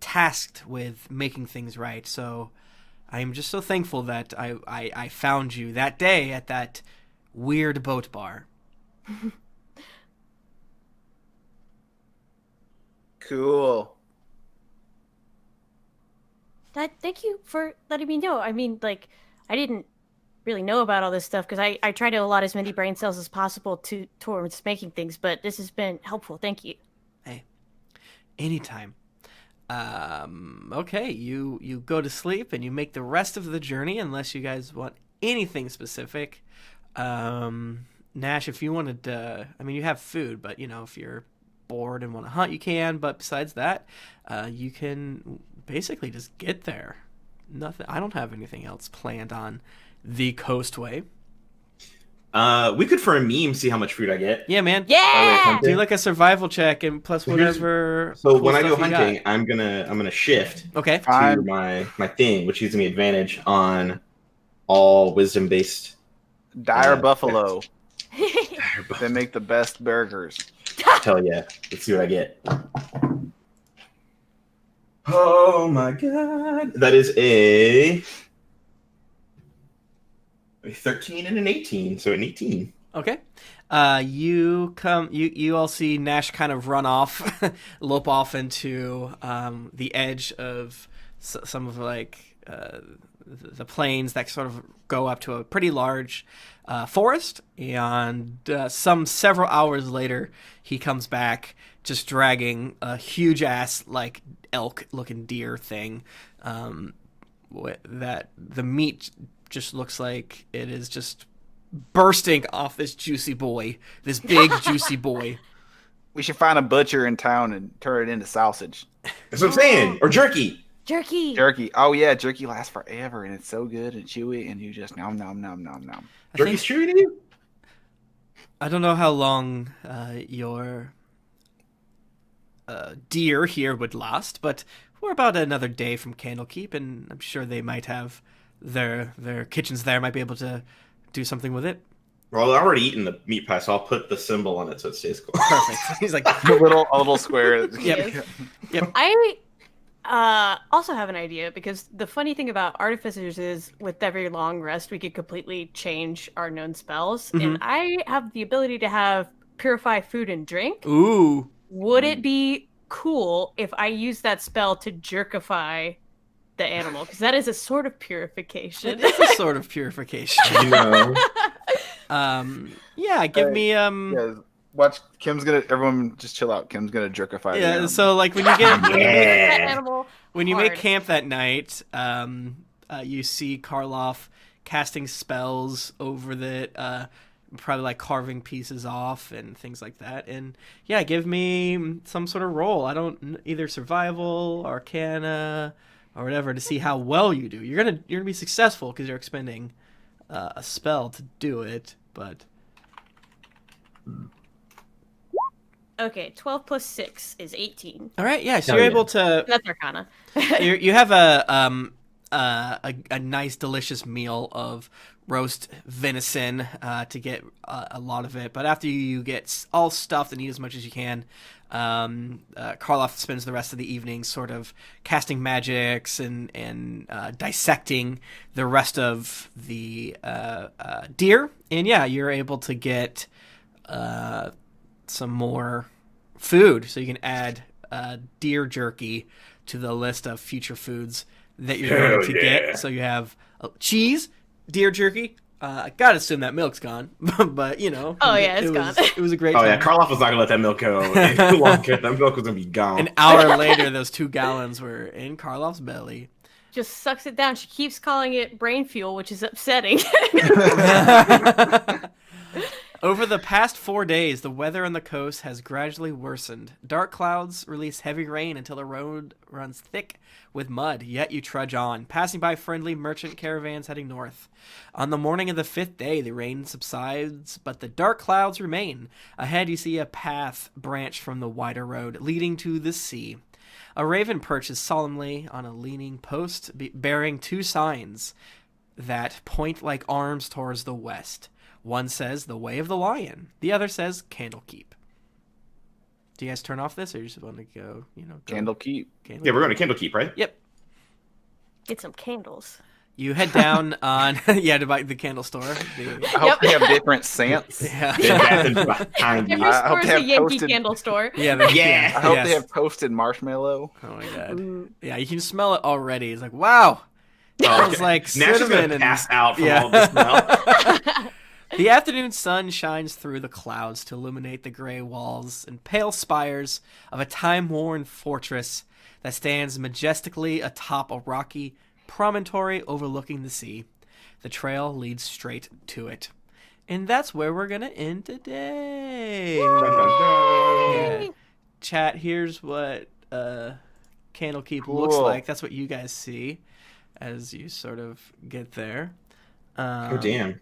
tasked with making things right. So I'm just so thankful that I found you that day at that weird boat bar.
Cool.
Thank you for letting me know. I mean, like, I didn't really know about all this stuff because I try to allot as many brain cells as possible towards making things, but this has been helpful. Thank you.
Hey, anytime. Okay, you go to sleep and you make the rest of the journey unless you guys want anything specific. Gnash, if you wanted to, I mean, you have food, but if you're bored and want to hunt, you can, but besides that, you can basically just get there. Nothing. I don't have anything else planned on the Coastway.
We could, for a meme, see how much food I get.
Yeah, man.
Yeah!
Do like a survival check and plus whatever.
So
cool
when I go
stuff you
hunting,
got.
I'm gonna shift
Okay.
to my thing, which gives me advantage on all wisdom based.
Dire buffalo.
Dire
They make the best burgers.
Tell ya. Let's see what I get. Oh my god. That is a 13 and an 18, so an 18.
Okay. You all see Gnash kind of run off, lope off into the edge of some of the plains that sort of go up to a pretty large forest, and several hours later, he comes back just dragging a huge ass like elk-looking deer thing. That the meat just looks like it is just bursting off this juicy boy, this big juicy boy.
We should find a butcher in town and turn it into sausage.
That's what I'm saying. Or jerky.
Jerky.
Oh yeah, jerky lasts forever and it's so good and chewy and you just nom nom nom nom nom.
Jerky's chewy to you?
I don't know how long your deer here would last, but we're about another day from Candlekeep, and I'm sure they might have their kitchens there, might be able to do something with it.
Well, I've already eaten the meat pie, so I'll put the symbol on it so it stays cool.
Perfect. He's like
a little square.
Yep.
I also have an idea, because the funny thing about artificers is with every long rest we could completely change our known spells, and I have the ability to have purify food and drink.
Ooh.
Would it be cool if I use that spell to jerkify the animal? Because that is a sort of purification.
It is a sort of purification. Yeah, give me
Yeah, watch. Everyone just chill out. Kim's gonna jerkify. the animal.
So like when you get
that animal
when you
hard.
make camp that night, you see Karloff casting spells over that, probably like carving pieces off and things like that. And yeah, give me some sort of roll. I don't either survival, arcana, or whatever to see how well you do. You're gonna be successful because you're expending a spell to do it, but.
Okay, 12 plus 6 is 18.
All right, yeah. So
Hell
you're
yeah.
able to.
That's Arcana.
You have a a nice, delicious meal of roast venison to get a lot of it. But after you get all stuffed and eat as much as you can, Karloff spends the rest of the evening sort of casting magics and dissecting the rest of the deer. And yeah, you're able to get some more food, so you can add deer jerky to the list of future foods that you're going to get. So you have cheese, deer jerky. I gotta assume that milk's gone, but you know.
Oh yeah, it's gone.
It was a great time.
Oh yeah, Karloff was not gonna let that milk go any longer. That milk was gonna be gone.
An hour later, those 2 gallons were in Karloff's belly.
Just sucks it down. She keeps calling it brain fuel, which is upsetting.
Over the past 4 days, the weather on the coast has gradually worsened. Dark clouds release heavy rain until the road runs thick with mud, yet you trudge on, passing by friendly merchant caravans heading north. On the morning of the 5th day, the rain subsides, but the dark clouds remain. Ahead, you see a path branch from the wider road, leading to the sea. A raven perches solemnly on a leaning post, bearing 2 signs that point like arms towards the west. One says, the way of the lion. The other says, Candlekeep. Do you guys turn off this, or you just want to go,
Candlekeep?
Yeah, we're going to Candlekeep, right?
Yep.
Get some candles.
You head down on, to buy the candle store.
I hope they have different scents.
Yeah.
Every
I hope
store is
they
a
have
Yankee
toasted-
candle store.
Yeah.
I hope
Yes.
they have toasted marshmallow.
Oh my god. Yeah, you can smell it already. It's like, wow.
Oh,
Smells like
Gnash is
cinnamon
gonna
and
pass out from all the smell.
The afternoon sun shines through the clouds to illuminate the gray walls and pale spires of a time-worn fortress that stands majestically atop a rocky promontory overlooking the sea. The trail leads straight to it. And that's where we're going to end today. Yeah. Chat, here's what Candlekeep looks
Cool.
like. That's what you guys see as you sort of get there.
Oh damn.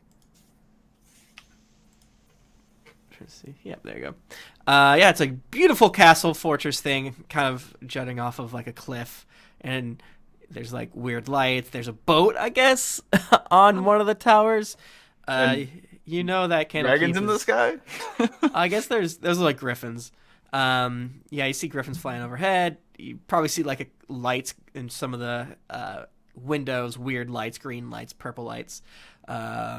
Trying to see. Yep, there you go. Yeah, it's a beautiful castle fortress thing, kind of jutting off of like a cliff, and there's like weird lights. There's a boat, I guess, on one of the towers. You know that Candlekeep
Dragons in the sky?
I guess those are like griffins. Yeah, you see griffins flying overhead. You probably see like lights in some of the windows, weird lights, green lights, purple lights.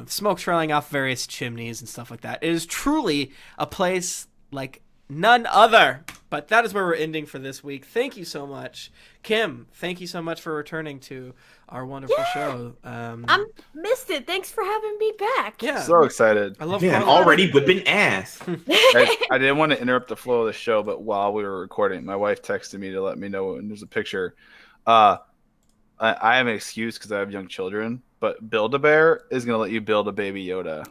Smoke trailing off various chimneys and stuff like that. It is truly a place like none other. But that is where we're ending for this week. Thank you so much, Kim. Thank you so much for returning to our wonderful show.
I missed it. Thanks for having me back.
Yeah,
So excited.
I love.
Man,
Karloff.
already whipping ass.
I didn't want to interrupt the flow of the show, but while we were recording, my wife texted me to let me know when there's a picture. I have an excuse because I have young children, but Build-A-Bear is going to let you build a baby Yoda.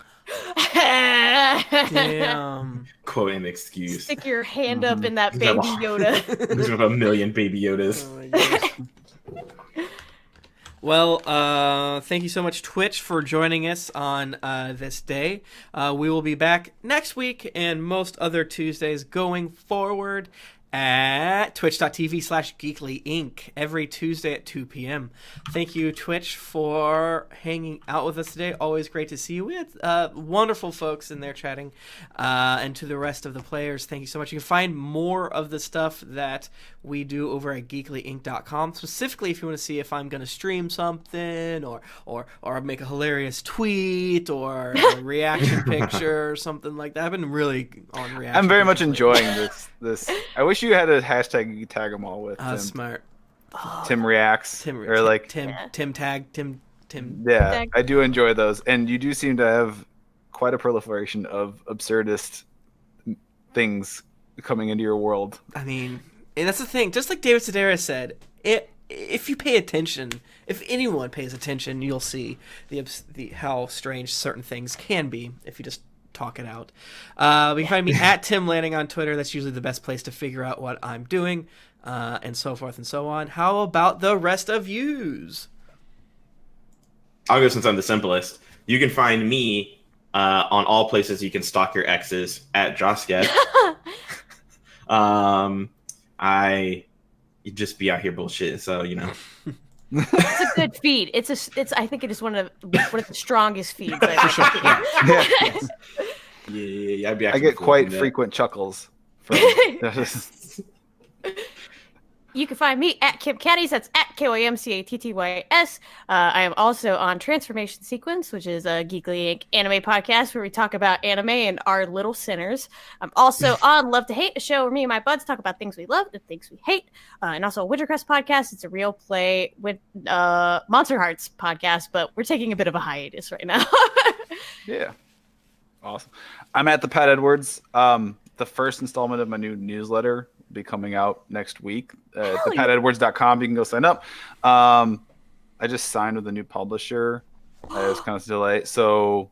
Damn.
Quote an excuse.
Stick your hand up in that
He's
baby
got a-
Yoda.
There's a million baby Yodas.
Oh my gosh. Well, thank you so much, Twitch, for joining us on this day. We will be back next week and most other Tuesdays going forward at twitch.tv/geeklyinc every Tuesday at 2 p.m. Thank you, Twitch, for hanging out with us today. Always great to see you. We had wonderful folks in there chatting. And to the rest of the players, thank you so much. You can find more of the stuff that we do over at geeklyinc.com. Specifically, if you want to see if I'm going to stream something or make a hilarious tweet or a reaction picture or something like that. I've been really on reaction.
I'm very much
pictures
enjoying this. I wish you had a hashtag you could tag them all with.
lately. Smart.
Tim reacts. or like,
Tim tag.
yeah,
tag.
I do enjoy those. And you do seem to have quite a proliferation of absurdist things coming into your world.
I mean, and that's the thing. Just like David Sedaris said, if you pay attention, if anyone pays attention, you'll see the how strange certain things can be if you just talk it out. You can find me at Tim Lanning on Twitter. That's usually the best place to figure out what I'm doing, and so forth and so on. How about the rest of yous?
I'll go since I'm the simplest. You can find me on all places you can stalk your exes at Josket. I just be out here bullshit, so you know.
It's a good feed. I think it is one of the strongest feeds.
For sure. Yeah.
Yeah, I'd be.
I get quite frequent chuckles from.
You can find me at Kim Caddies. That's at KYMCATTYS. I am also on Transformation Sequence, which is a Geekly Inc. anime podcast where we talk about anime and our little sinners. I'm also on Love to Hate, a show where me and my buds talk about things we love and things we hate. And also a Wintercrest podcast. It's a real play with Monster Hearts podcast, but we're taking a bit of a hiatus right now.
Yeah. Awesome. I'm at the Pat Edwards. The first installment of my new newsletter will be coming out next week at thepatedwards.com. You can go sign up. I just signed with a new publisher. It was kind of a delay. So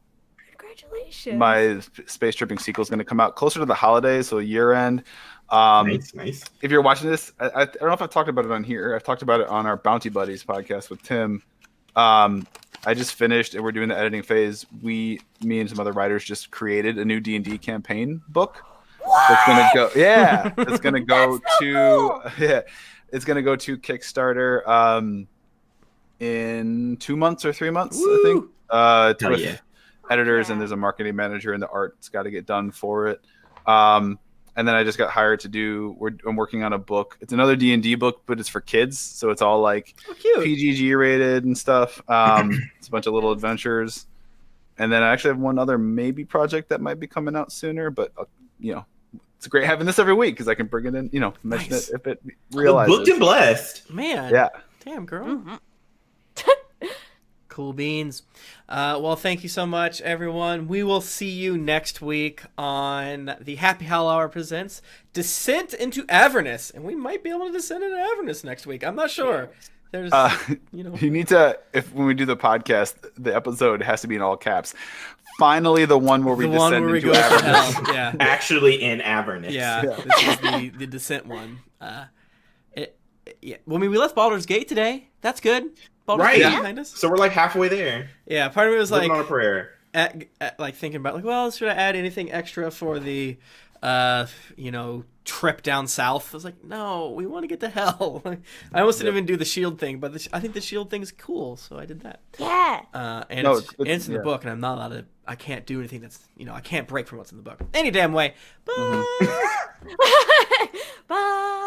Congratulations.
my space tripping sequel is going to come out closer to the holidays, so year end.
Nice.
If you're watching this, I don't know if I've talked about it on here. I've talked about it on our Bounty Buddies podcast with Tim. I just finished and we're doing the editing phase. Me and some other writers just created a new D&D campaign book.
What?
It's gonna go. Yeah, it's gonna go
That's so
to.
cool.
Yeah, it's gonna go to Kickstarter in 2 months or 3 months.
Woo!
I think.
Hell
With
yeah.
editors
Yeah.
and there's a marketing manager and the art's got to get done for it. And then I just got hired to do. I'm working on a book. It's another D&D book, but it's for kids, so it's all like
Oh, cute.
PGG rated and stuff. It's a bunch of little adventures. And then I actually have one other maybe project that might be coming out sooner, but it's great having this every week because I can bring it in, mention
Nice.
it if it realizes.
Booked and blessed.
Man.
Yeah.
Damn, girl.
Mhm.
Cool beans. Well, thank you so much, everyone. We will see you next week on the Happy Hollow Hour presents Descent into Avernus, and we might be able to descend into Avernus next week. I'm not sure. There's,
You need to, when we do the podcast, the episode has to be in all caps. Finally, the one where we
the one
descend
where we
into
go to
Avernus.
hell. Yeah,
Actually, in Avernus.
yeah. This is the Descent one. Yeah. Well, I mean, we left Baldur's Gate today. That's good. Baldur's
Right.
Gate
Yeah.
behind us.
So we're like halfway there.
Yeah. Part of me was
Living
like,
on a prayer.
like thinking about like, well, should I add anything extra for the trip down south? I was like, no, we want to get to hell. I almost didn't even do the shield thing, but I think the shield thing is cool, so I did that.
Yeah.
And
No,
it's in the book, and I'm not allowed to. I can't do anything that's I can't break from what's in the book any damn way. Bye.
Bye.